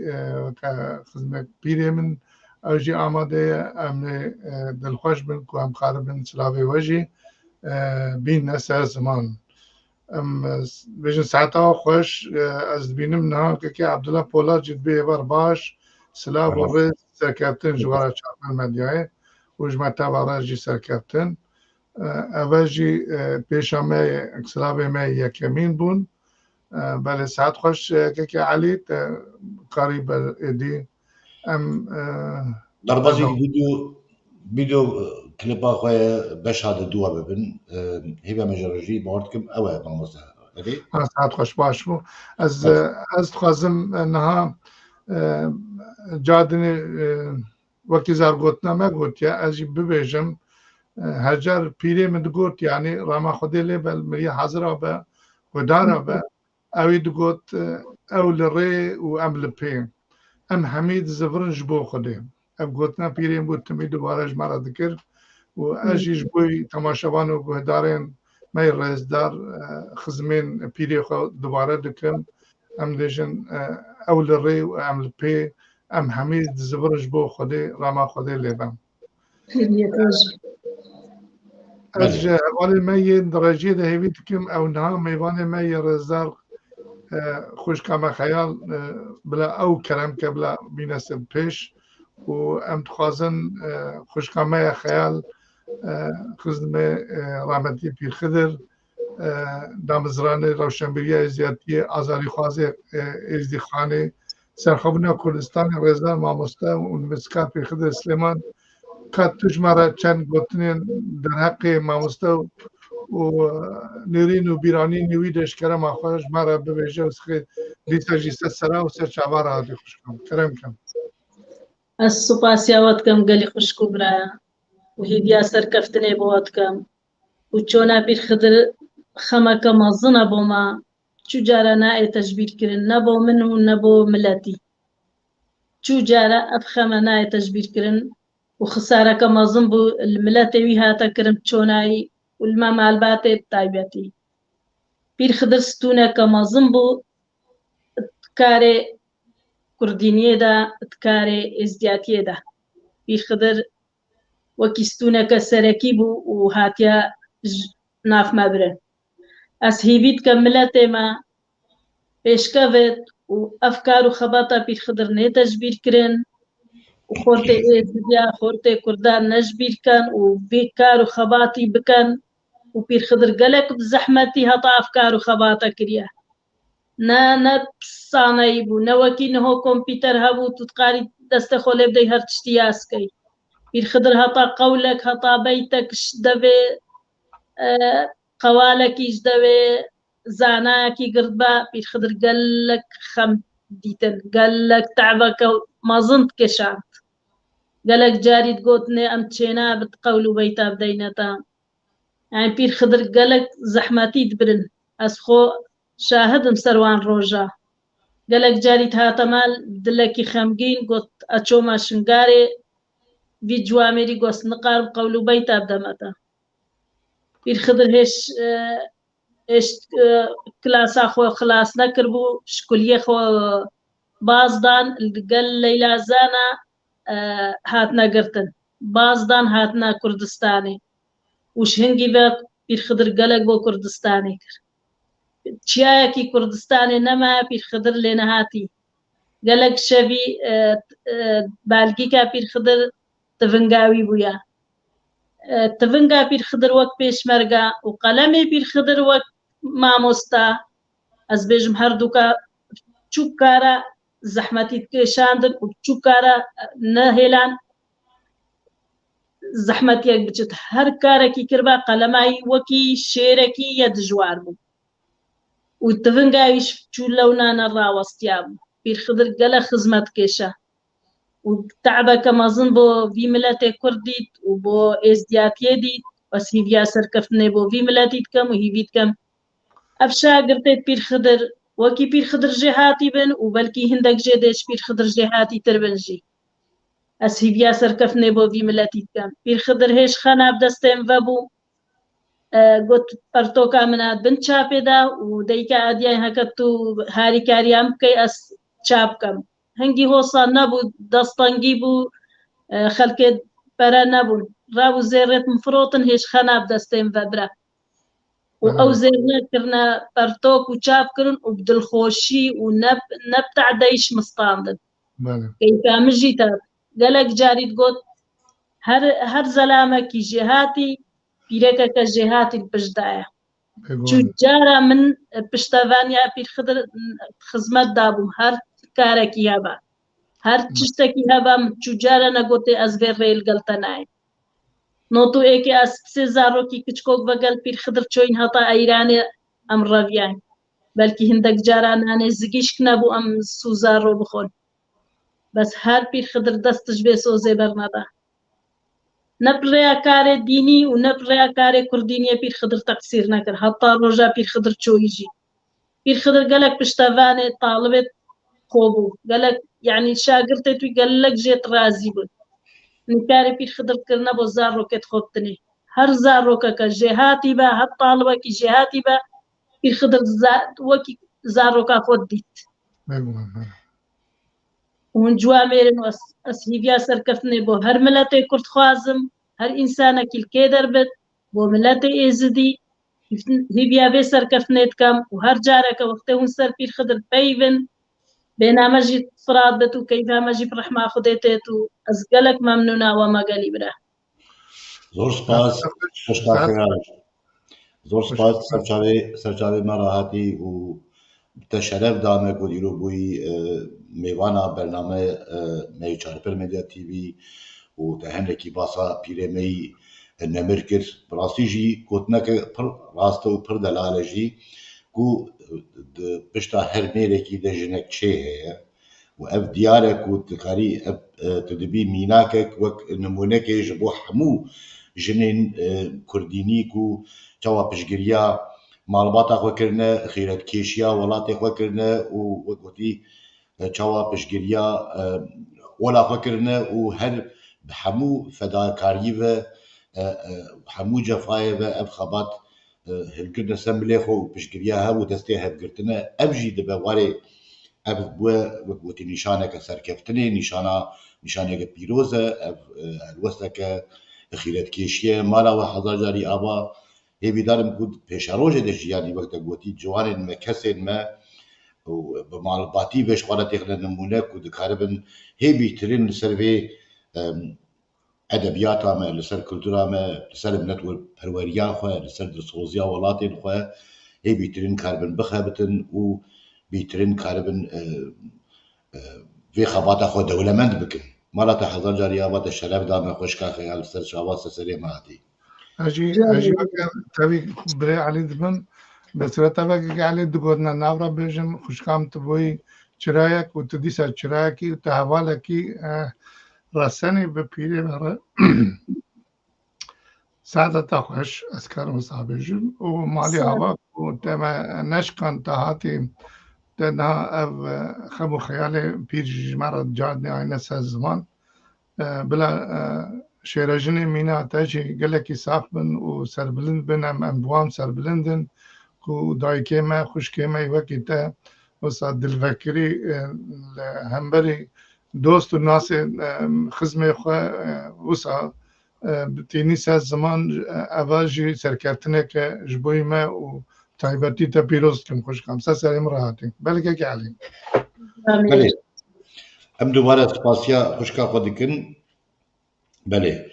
که خدمت پیری من اوجی آماده ام دلخوش بن که هم خاربن سلاوی وجی بین نسه زمان ام بیشن ساعتا خوش از بینم نه که عبدالله پولاد جد بیوار باش سلاو و رز سرکبتن جوارا چاپن مدیای وجمعتا وراجي سركبتن اواجي بيشامي اكسلابي ما يكمين بون بل ساعت خوش كي علي قريب دي ام ضربازي فيديو كليبا خويا باش هذا دوا ببن هبه مجرجي بورتكم اوه باموسا هذي ساعت خوش باشو از خوازم انها جادني وقتی زرگوتنا مگوت یا از ببیجم هجر پیری من دگوت یعنی راما خودی لی بل مری حاضر آبه و دار آبه اوی دگوت او لری و ام لپی ام حمید زفرن جبو خودی ام گوتنا پیری بود تمی دوباره جمارا دکر و اجی جبوی تماشاوان و گهدارین می رزدار خزمین پیری خود دوباره دکم ام دیجن او لری و ام لپی ام حمید زبرش بو خودی راما خودی لیبم از حوالی می درجه ده هیوید کم او نه میوان می رزار خوش کم خیال بلا او کرم که بلا بینست پیش و ام تخوازن خوش کم خیال خزم رحمتی پیر خضر دامزران روشنبری ازیاتی آزاری خوازه ازدی خانه سرخوبنا کردستان رزا ماموستا و نویسکار پیر خضر سلیمان قد تجمع چند گوتنین در حق ماموستا و نرین و بیرانی نویدش کرم آخوش مرا ببیجه و سخی دیتا جیست سرا و سر چاوار آدی خوش کم کرم کم از سپاسیاوت کم گلی خوشکو برایا و هیدیا سرکفتنی بوات کم و چونا پیر خضر خما کم ازنا بو ما چو جارا نای تجبیر کرن نبو منو نبو ملتی چو جارا ابخما نای تجبیر کرن و خسارة كما ظنبو الملاتي ويها تكرم تشوناي والما مالباتي بتايباتي بير خضر ستونا كما ظنبو تكاري كردينية دا تكاري ازدياتية دا بير خضر وكيستونا كسركيبو وهاتيا ناف مبرن اس هيفيد كملاتي ما بيشكافت وافكار وخباطة بير خضر ني تجبير كرن وخورتي إزديا خورتي كردان نجبير كان وبيكار وخباطي بكن وبير خضر قلق بزحمتي هطا أفكار وخباطة كريا نا صانيبو نوكي نهو كمبيوتر هبو تتقاري دستخولي بدي هرتشتي اسكي بير خضر هطا قولك هطا بيتك شدبي قوالك يجدبي زاناكي قربا بير خضر قلق خم ديتن قلق تعبك ما ظنت كشعت قالك جاري تقوتني أم تشينا بتقولوا بيتا بدينتا يعني بير خضر قالك زحماتي دبرن أسخو شاهد مسروان روجا قالك جاري تهاتا مال دلكي خمقين قوت أتشوما شنقاري في جواميري قوس نقار بقولوا بيتا بدمتا بير خضر هيش كلاس أخو خلاص نكربو شكوليه خو بازدان قال ليلى زانا هاتنا قرتن بازدان هاتنا كردستاني وش هنجي باك بير خضر قلق بو كردستاني تشياكي كردستاني نما بير خضر لنا هاتي قلق شبي بالكيكا بير خضر تفنقاوي بويا تفنقا بير خضر وك بيش مرقا وقلمي بير خضر وك ماموستا از بيجم هردوكا چوكارا زحمتي كشاندن وچوكارا نهلان زحمتي بجت هر كاركي كربا قلماي وكي شيركي يد جواربو وتفنقايش چو لونا نراوستيابو بير خضر قلا خزمت كيشا وتعبا كما ظنبو في ملاتي كرديت وبو ازدياتي ديت بس هي فيا سركفتني بو في ملاتي كم وهي فيت كم افشا قرتيت بير خضر وكي بير خضر جهاتي بن وبلكي هندك جديش بير خضر جهاتي تربنجي اسهي بيا سركفني بو في ملاتي كم بير خضر هيش خانا بدستم فابو قلت برتوكا منات بنت شابي دا وديكا اديا هكتو هاري كاريام كي اس شاب كم هنجي هوصا نبو دستانجي بو خلقت برا نبو راو زيرت مفروطن هيش خانا بدستم فابرا و زيرنا كرنا برتوك وشاب كرن وبدل خوشي ونبتع دايش مستاندن كيفا مجيتا قالك جاري تقول هر زلامك جهاتي بيركا كجهاتي البجدايا شو جارة من بشتافانيا بير خضر خزمت دابو هر كاركي هبا هر تشتكي هبا شو جارة نقوتي أزغير ريل قلتناي نوتو ايكي اسبسي زارو كي كچكوك بقل بير خضر چوين هطا ايراني ام رافيان بلكي هندك جاران هاني زگيش كنابو ام سوزارو بخون بس هر بير خضر دستش بيسو زيبر ندا نبريا كاري ديني ونبريا كاري كردينيا بير خضر تقصير نكر حتى روجا بير خضر چو يجي بير خضر قالك بشتافاني طالبت خوبو قالك يعني شاقرتي توي قالك جيت رازي بود نكاري بير خضر كرنا بو زارو كت خوبتني هر زارو كجهاتي با هر طالبة كي جهاتي با بير خضر وكي زارو كا خود ديت وهن جواميرن وأسهيبيا سركفتني بو هر ملتي كرد خوازم هر إنسانة كل كيدر بد بو ملتي إزدي هيبيا بي سركفتني تكم وهر جارك وقت هون سر بير خدر بيفن بينا مجي فراد بتو كيفا مجي برحمة خديتو أزقلك ممنونة وما قالي برا زور سپاس خوشتا خیالش زور سپاس سرچاوی مراحتی و تشرف دامه کو دیرو بوی میوانا برنامه می چارپر مدیا تیوی و تهنکی باسا پیره می نمر کر براستی جی کوتنه که پر راسته و پر دلاله جی کو پشتا هر میره کی ده جنک چه هه و اف دیاره کو تکاری اف تدبی میناکک وک نمونه که جبو حمو جنین کردینی کو جوا پشگریا مالباتا خو کرنه خیرت کیشیا ولاتی خو کرنه و وقتی جوا پشگریا ولا خو کرنه و هر حمو فداکاری و حمو جفای و اف خبات هلکرنه سمبلی خو پشگریا ها و دسته هف گرتنه اف جی دبه واری اف بو وقتی نشانه که سرکفتنه نشانه که پیروزه اف الوسته که خیرت کیشیه مالا و هزار جاری آبا هی بیدارم کود پیشروج داشتی یعنی وقت گویی جوان ما کسین ما و به معلوماتی بهش قرار تخلن نمونه کود کاربن هی بیترین سروی ادبیات ما لسر کلتورا ما لسر بنت و پروریان خو لسر درسوزیا ولاتین خو هی بیترین کاربن بخابتن و بیترین کاربن في خباطة خو دولمند بكن مالا تحضر جاريا بات الشرف دام خوش كا خيال سر شواس سري ماتي اجي تبي بري علي دبن بس رتبك علي دغودنا ناورا بيجم خوشكام تبوي چرايك وتديسا چرايكي وتحوالكي رسني بپيري برا سعادة خوش اسكار مصابجم ومالي هوا وتما نشكن تهاتي تنها خمو خيالي بير جمارة جادني عين زمان بلا شيرجني مينا تاجي قالكي صاف بن وسربلند بن امبوام سربلندن كو دايكي ما خوشكي ما وقتا وصاد دلفكري همبري دوست الناس خزمي خو وصا بتيني زمان اواجي سركرتنه كجبوي ما و تایبتی تا پیروز کم خوش کم سریم راحتی بلکه که علیم بله ام دوباره سپاسیا خوشکا خود دکن بله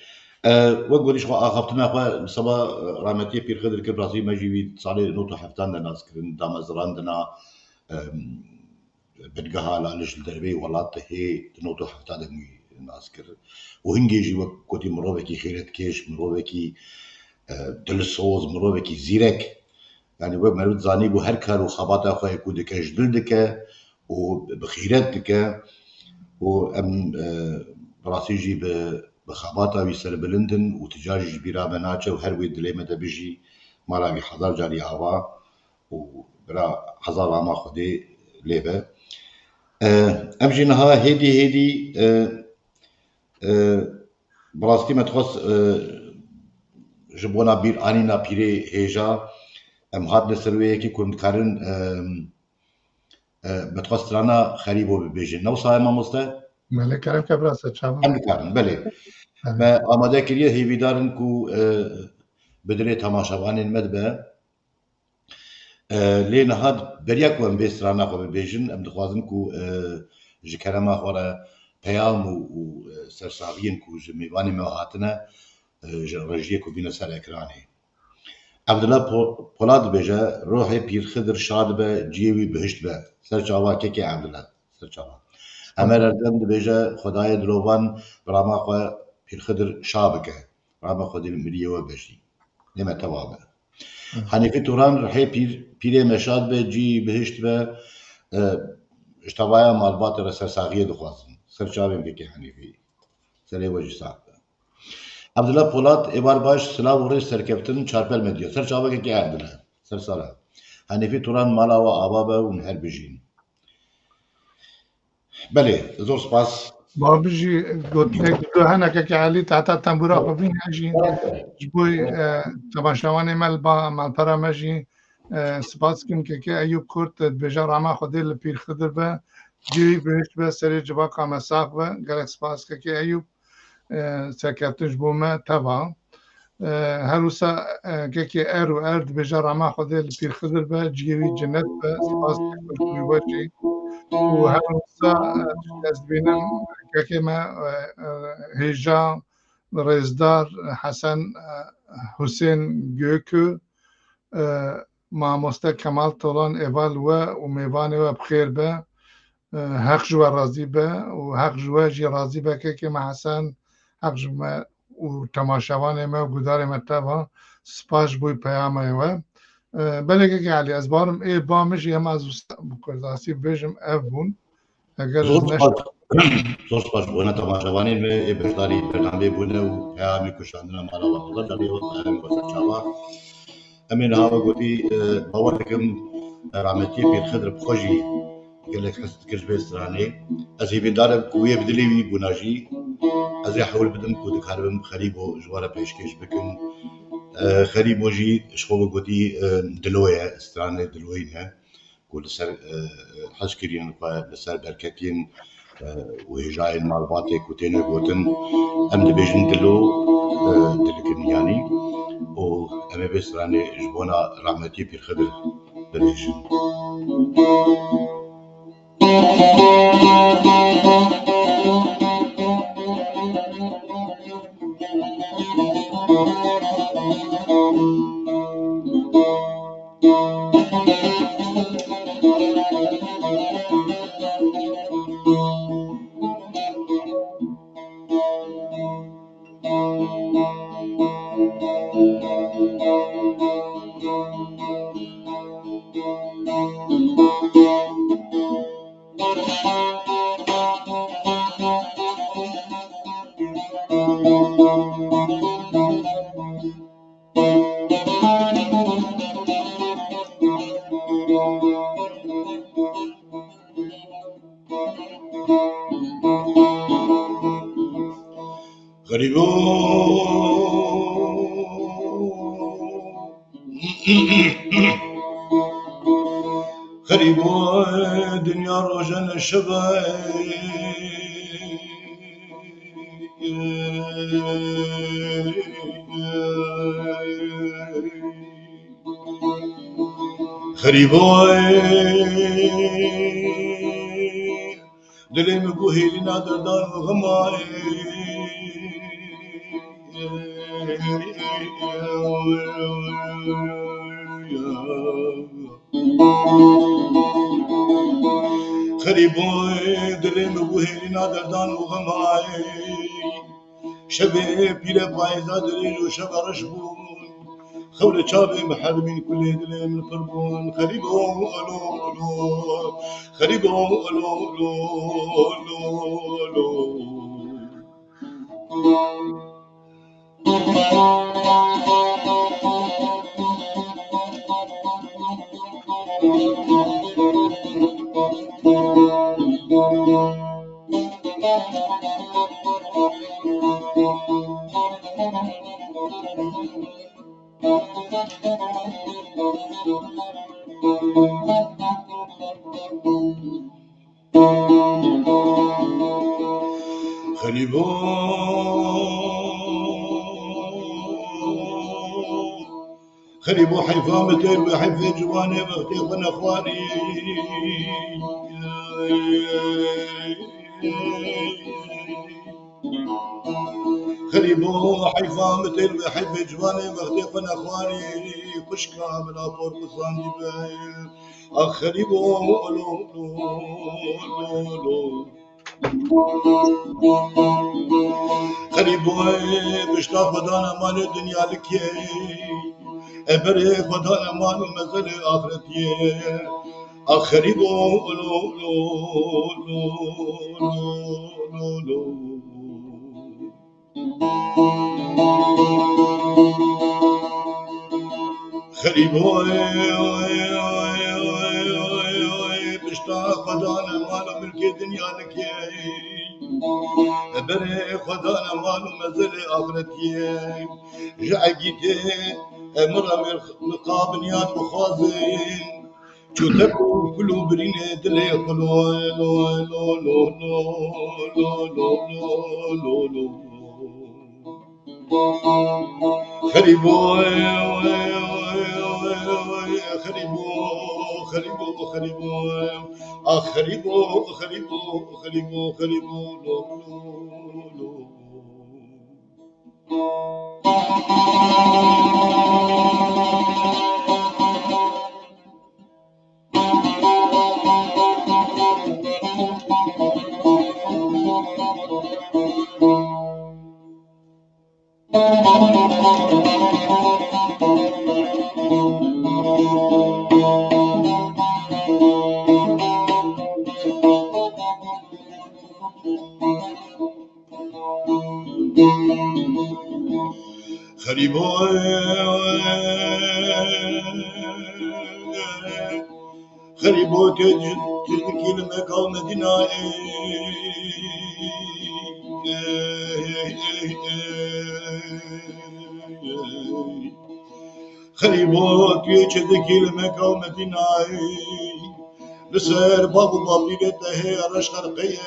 وقوليش خو اخفتنا خو صبا رامتي بير خدر كبراسي ماجي صالي نوتو حفتان الناس كن دام زراندنا بدقها لالش الدربي ولات هي نوتو حفتان الناس كر وهنجي وقتي مروبكي خيرت كيش مروبكي دلسوز مروبكي زيرك يعني وب مرود زاني بو هر كار وخباطه خو يكون دك جدل دك وبخيرات دك و ام براسيجي بخباطه ويسر بلندن وتجاج بيرا مناچه وهر وي دليمه بيجي مالاقي حضر جاري هوا وبرا حضر ما خدي ليبه امجي نها هيدي براستي ما تخص جبونا بير انينا بيري هيجا ام هاد نسرويه كي كنت كارن بتخسرانا خريبو ببيجن نو صايم ماموستا ملك كلام كبراسه تشابه ام كارن بله ما اماده كريه هي بيدارن كو بدري تماشاوان المدبه لين هاد برياكو ام بيسترانا خو ببيجن ام دخوازن كو جكرما خورا بيام و سرساوين كو جميواني موهاتنا رجيه كو بينا سر اكراني عبد الله پولاد بجا روحي بير خضر شاد به جيوي بهشت به سر چاوا كي عبد الله سر چاوا امر اردم بجا خداي دروان برما خو بير خضر شابكه برما خدي مريو بشي لما توابه حنيفي توران روحي بير مشاد به جي بهشت به اشتوايا مالبات رسر ساغيه دخوازن سر چاوين كي حنيفي سر وجه صاحب عبد الله پولاد ایبار باش سلاو ورش سرکفتن چارپل مدیا سر چاوه که عبدالله سر سالا حنیفی توران مالا و آبابه و نهر بجین بله زور سپاس با بجي قلت دو هنا كي علي تعتا تنبورا خبين اجي جبوي تماشاواني مال برا مجي سپاس كن كي ايوب كورت بجا راما خدي البير خضر به جوی بهشت به سری جواقع مساق و گلک سپاس که ایوب سکتنش بومه تبا هروسا که ارو ارد بجار اما خوده لپیر خضر به جیوی جنت به سپاس که باشی و هروسا از بینم که ما هیجا رزدار حسن حسین گوکو مامۆستا کەمال تۆڵان ئێڤال وە و میوانەوە بخێر بە حەق ژوە ڕازی بە و حەق ژوەژی ڕازی بە کێکێمە حەسەن حەق ژمە و تەماشاوانێمە و گودارێمە تاڤە سپاش بووی پەیامەوە بەلێکێکی عالی ئەزبارم ئێ بامژ ئێمە کورداسی بێژم ئەڤ بوون ئەگەر زۆر سپاس بوونە تەماشاوانین ێ بەشداری بەرنامەی بوونە و پەیامی کوشاندنە ماڵەوە چاوە ئەمێ هاوە گوتی باوەڕ دەکەم ڕامەتی پێرخەدر بخۆشی gelek hest kirbe stranê ez hêvîdarem ku wê bi dilê wî bûnajî ez ê hewl bidim ku dikarim xerîbo ji we re pêşkêş bikim xerîbo jî ji xwe gotî dilo ye stranê diloyîn he ku li ser hezkiriyên xwe li ser berketiyên û hêjayên malbatê ku têne gotin em dibêjin dilo dilikin yanî û em ê vê stranê ji bona rahmetî Pîrxedir bibêjin. غريبو دنيا روجن الشبه غريبو دلي مقوهي لنا دردان وغماي غريبوي دلي مبوهي نادردان وغماي شبه بيلا بايزا دريج وشبه رشبون خولة شابي محرمين كل دلي من قربون غريبو ألو ألو غريبو ألو ألو ألو خريبو حيفا متير بحيفا جواني بختي خنا اخواني خريبو حيفا متير بحيفا جواني بختي خنا اخواني خشكا بلا طور قصاندي باير اخ خريبو لو لو لو خريبو بشتا خدانا مال الدنيا لكي ابري خدانا مال المزل اخرتي اخري لو لو لو لو لو لو خريبو بشتا خدانا مال ملك الدنيا لكي ابري خدانا مال المزل اخرتي جعقيتي مرة مقابل ياد بخوازين شو تبو كلو برينة دلي قلو لو لو لو لو لو لو لو خريبو خريبو خريبو خريبو خريبو خريبو خريبو خريبو لو لو خريبو خريبو تجدكي لمقام مدينة خريبو تجدكي لمقام مدينة لسر بابو بابيلته هي رش خرقية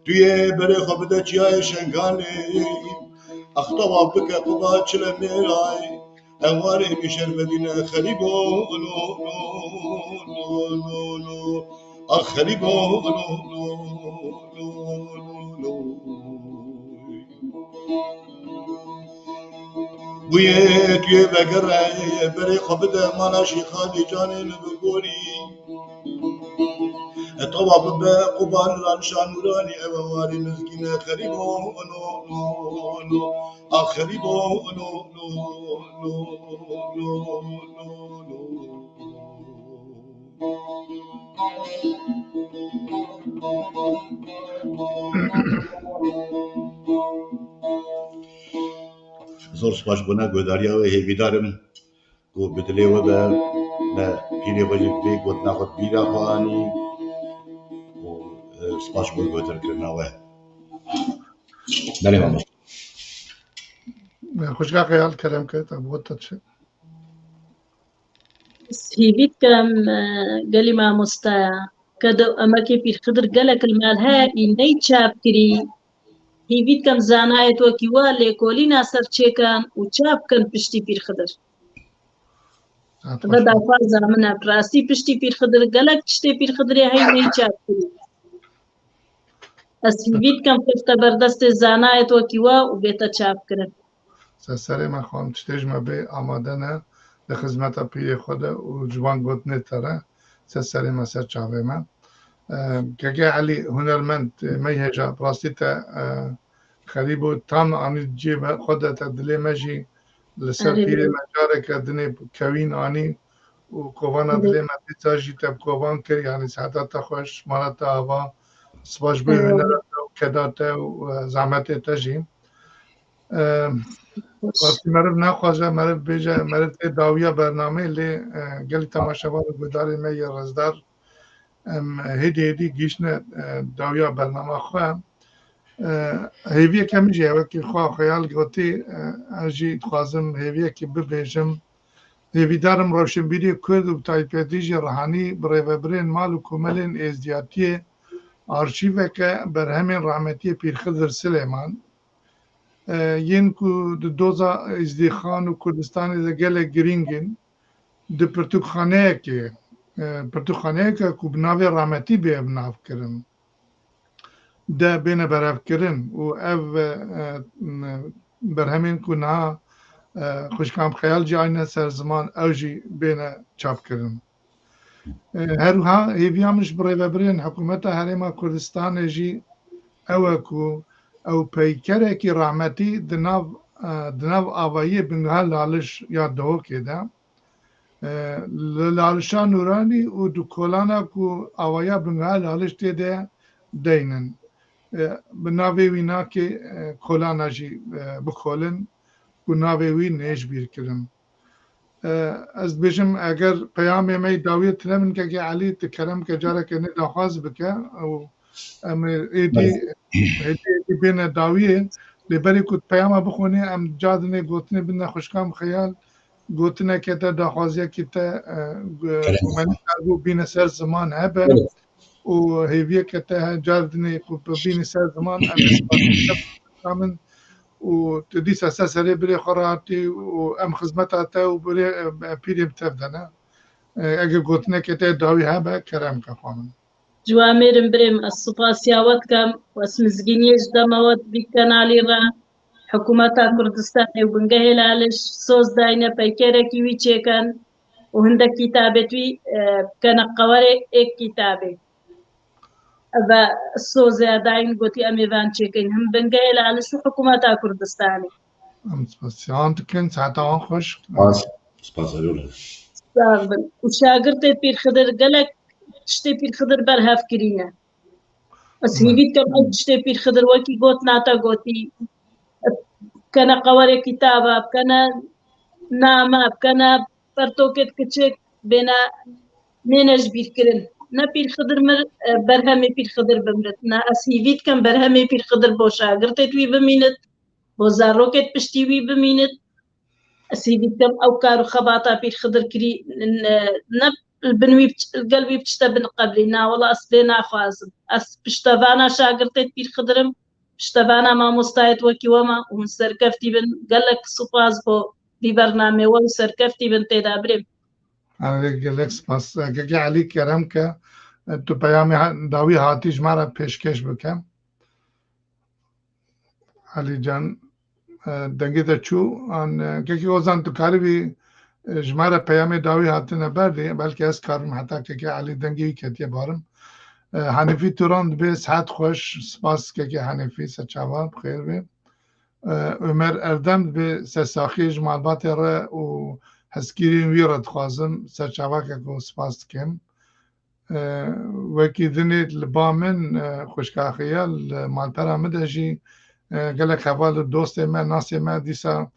توی بره خوابده چیای شنگانی اخطوا بک قضا چل میرای اواری میشر مدینه خریبو نو نو نو نو نو خریبو نو نو نو نو بویه توی بگره بره خوابده مالا شیخانی جانی نبگوری طواب بقبال رانشان وراني أواري مسكينة خريبو نو نو نو خريبو نو نو نو نو نو نو زور سپاس بنا گوداریا و هیویدارم کو بدلی و به نه پیری وجه بیگ و نخود بیرا خوانی سپاس بول گودر کرنا و بله ماما خوشگاه خیال کردم که تا بود تدشه هیوید کم گلی ما مستا کدو اما که پیر خضر گلک المال ها اینی چاپ کری هیوید کم زانایت و کیواله کولی ناصر چیکن و چاپ کن پشتی پیر خضر غدا فازا منا پراستی پشتی پیر خضر گلک پشتی پیر خضر هی نی چاپ کری از هیوید کم کفت بردست زانایت و کیوا و بیتا چاپ کرن سر ما خواهم تشتیج ما به آماده نه لخدمت پیر خود و جوان گوتنه تره سر ما سر چاوه من که علی هنرمند میهجا براستی تا خریبو تام آنی جیب خودت دلی مجی لسر پیر مجاره که دنی کوین آنی و کووانا دلی مدی تاجی تب کووان کری یعنی سعادت خوش مالت آوا سپاش بوی هنر کدات و زحمت تاجی وقتی مرد نخواهد مرد بیجه مرد داویا برنامه لی گلی تماشاوار گوداری می رزدار هدی گیشن داویا برنامه خواه هیویه کمی جه وکی خواه خیال گوتی اجی خوازم هیویه که ببیجم هیوی دارم روشن بیری کرد و تایپیدیجی رهانی برای وبرین مال و کملین ازدیاتی آرشیوه که بر همین رحمتی پیرخضر سلیمان ین کو دوزا ازدیخان و کردستان ده گل گرینگن ده پرتوخانه که کو بناوی رحمتی به بناو کرن ده بین براف کرن و او بر همین کو نا خوشکام خیال جاینا سر زمان اوجی بین چاپ کرن هروها هیویامش برای وبرین حکومت هرما کردستان جی او کو او پیکره کی رحمتی دناو آوایی بنگاه لالش یا دو که ده لالشا نورانی و دو کولانا کو آوایا بنگاه لالش ده دینن بناوی وینا که کولانا جی بخولن و ناوی وی نیش بیر کرن از بیشم اگر قیام می داویت نمین که علی تکرم که جاره که نه دخواست بکه او ایدی بین داویه لبری کود پیام بخونی ام جادنه گوتنه بنا خوشکام خیال گوتنه که تا دخوازیه که تا من کارگو بین سر زمان هبه و هیویه که تا جادنه بین سر زمان ام اسپاس و تدیس اساس سری بری خراتی و ام خدمت تا و بری پیری بتفدنا اگه گوتنه که تا داوی هبه کرم که خواهم جوامير بريم السوباسياوات كم واسمزجينيش دموات بكنالي را حكومة كردستان وبنجهل لالش صوص داينا بيكيرا كيوي تشيكن وهندا كتابتي كان قواري اك كتابي أبا الصوص داين قوتي أميفان تشيكن هم بنجهل لالش حكومة كردستاني سپاسیان کن ساعتان خوش سپاسیان وشاگرت بير خضر قالك تشتي بير خضر برهاف كرينا بس هيفيت كم تشتي بير خضر وكي قوت ناتا قوتي كان قواري كتابة كان نامة كان برتوكت كتشك بنا نينج بير كرن نا بير خضر مر برهامي بير خضر بمرت نا هيفيت كم برهامي بير خضر بوشا قرتي توي بمينت بوزاروكت بشتيوي بمينت هيفيت كم أو كارو خباطة بير خضر كري نب البنوي القلبي بتشتبن قبلنا والله أصلنا خوازم بشتبانا شاقرتي بير خضرم بشتبانا ما مستعد وكي وما ومسركفتي بن قالك سوباز بو دي برنامج ومسركفتي بن تدابرم أنا قالك سپاس كي علي كرمك تو پیامی داوی هاتیش مرا پیشکش بکم علی جان دنگی تا چو آن که اوزان تو کاری بی جمارة پیام داوی هاتنه بردی بلکه از کارم حتی که علی دنگی کتیه بارم حنیفی توران به ساعت خوش سپاس که حنیفی سچاواب خیر به عمر اردم به سساخی جمالبات را و هسکیرین ویرد خوازم سچاوا که سپاس کم وکی دنیت لبامن خوشکا خیال مالپر آمده جی گلک حوال دوست من ناسی من دیسا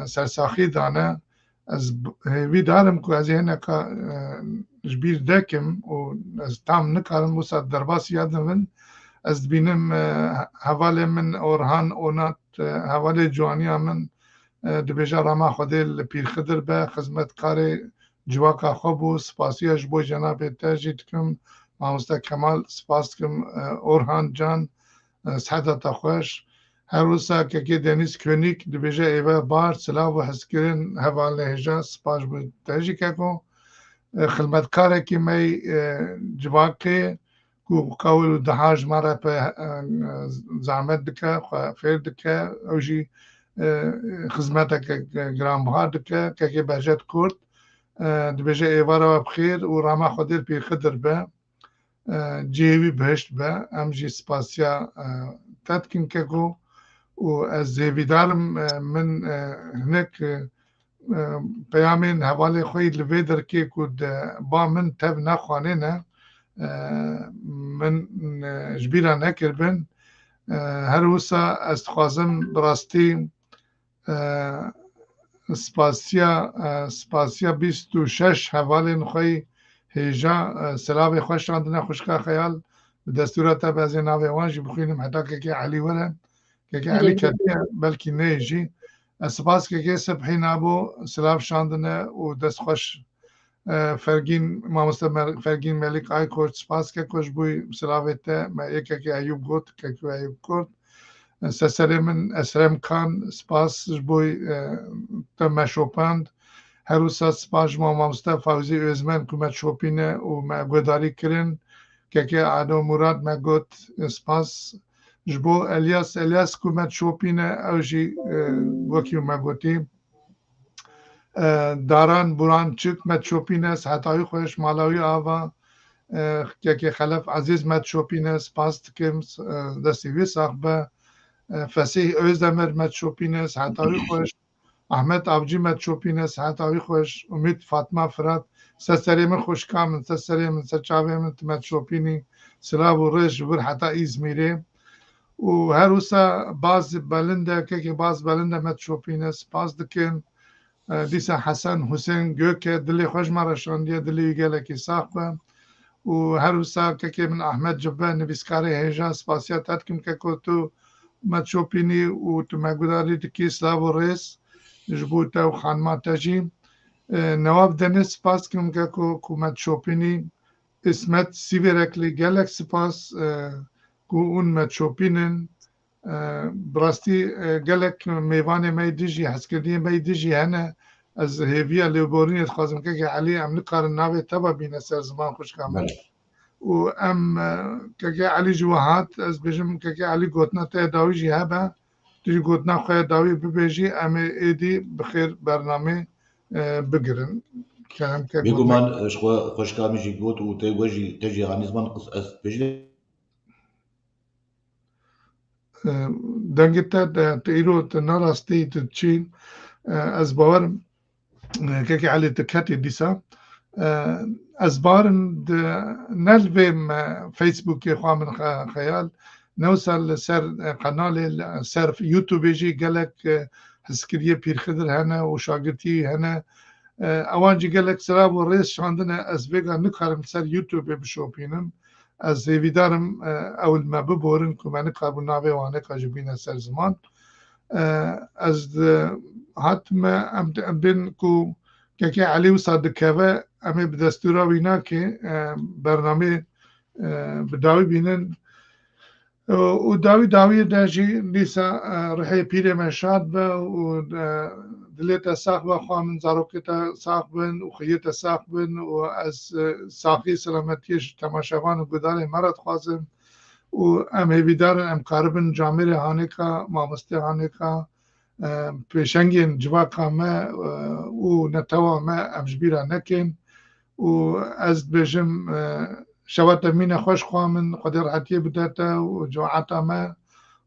سرساخی دانه از وی دارم که از اینه که جبیر دکم و از تام نکارم وسط درباس یادم من از بینم حواله من اورهان اونات حواله جوانی من دبیجا راما خوده لپیر خدر به خدمت کار جواکا خوب و سپاسیش بو جناب تاجید کم مامستا کمال سپاس کم اورهان جان سعادت خوش هر روزا که دنیز کنیک دبیجا ایوه بار سلاو و حسکرین حواله هجا سپاس بود تاجی که کن خدمت کاره که می جواکه کو قول دهاج مرا په زحمت دکه خیر دکه او جی خدمت گرام بها دکه که بهجت کرد دبیجه ایوارا بخیر و راما خودیر پیر خدر به جیوی بهشت به ام جی سپاسیا تدکن که کو و از زیویدارم من هنک پیامین حواله خوی لویدر که کود با من تب نخوانه نه من جبیره نکربن هر وسا استخوازم براستی سپاسیا 26 حوالین خوی هیجا سلاوی خوش راندنه خوشکا خیال دستورات بعضی ناوی وانجی بخوینم حتی که علی ورن که علی کردیه بلکی نیجی سپاس که سبحی نابو سلاف شاندنه و دست خوش فرگین مامستا فرگین ملک آی کرد سپاس که کش بوی سلاویته ما ایکا که ایوب گوت که ایوب کرد سسری من اسرم کان سپاس بوی تم شوپند هر روز سپاس مامستا فوزی ازمن کمت شوپینه و ما گوداری کرن که عادو مراد ما گوت سپاس جبو الیاس کمت شوپینه اوجی وکی ما گوتی داران بران چک مت شوپینس حتای خوش مالاوی آوا که خلف عزیز مت شوپینس پاست کم دستیوی صاحبه فسیح اوزدمر مت شوپینس حتای خوش احمد ابجی مت شوپینس حتای خوش امید فاطمه فراد سسری من خوش کامن سسری من سچاوی من مت شوپینی سلاب و رش بر حتا ایزمیره و هر روزا باز بلنده که باز بلنده مت شوپینس باز دکن دیسا حسن حسین گوکه دلی خوش مرشاندیه دلی گله کی ساخته و هر روزا که من احمد جبه نویسکاری هیجا سپاسیات کم که تو متشوبینی و تمگوداری تکی سلاو و ریس جبوتا و خانماتا جی نواب دنس سپاس کم که کو متشوبینی اسمت سیویرکلی گلک سپاس کو اون متشوبینن براستی گلک میوان می دیجی هسکردی می دیجی هنه از هیویا لیبورینیت خوازم که علی ام نقار ناوی تبا بینه سر زمان خوش کامل و ام که علی جوهات از بجم که علی گوتنا تا داوی جی هبه تیجی گوتنا خواه داوی ببیجی ام ایدی بخیر برنامه بگرن بيقول من خوش كامي جي قوت وتوجي تجي غاني زمان قص بجلي دنگتا تيرو تنارستي تشين از باور كي على تكاتي ديسا از بارن نلبم فيسبوك يخوا من خيال نوصل سر قناه سر يوتيوب يجي قالك هسكريه بير خضر هنا وشاقرتي هنا اوانجي قالك سلام والرئيس شاندنا از بيغا نقارم سر يوتيوب بشوبينم از ویدارم اول ما ببورن که من قابل ناوی وانه کاجبین سر زمان از حتما ام بین که علی و صادقه امی بدستورا وینا که برنامه بداوی بینن و داوی داجی لیسا رحی پیره من شاد با و دلیتا ساق با خواه من زاروکتا ساق بن و خیتا ساق بن و از ساقی سلامتیش تماشاوان و گدار مرد خوازم و ام هیویدارن ام کاربن جامعه هانکا مامسته هانکا پیشنگین جواکا ما و نتوا ما ام جبیرا نکن و از بجم شوات مين خوش خوامن قدر عتيه بداتا وجوعتا ما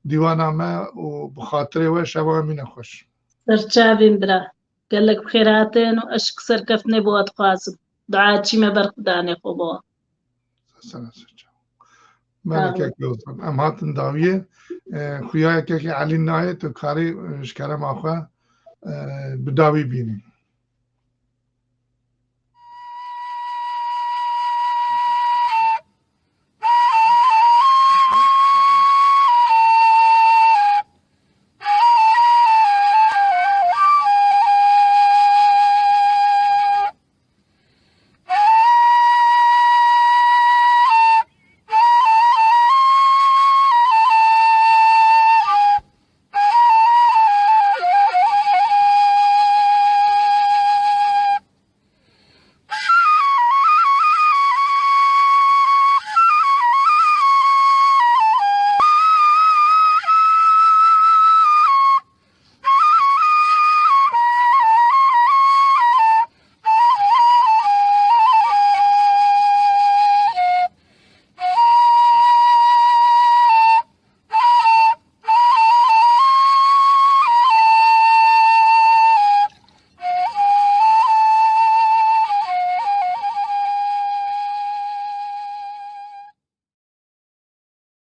ديوانا ما وبخاطري وشوا مين خوش سرچاوين برا قال لك بخيراتين واشك سركفتني بوات قاسم دعاتي ما برقداني قبوا سنة سرچاو مالك يوصل ام هاتن داوية خويا كي علي نايت وكاري شكرا ماخوا بداوي بيني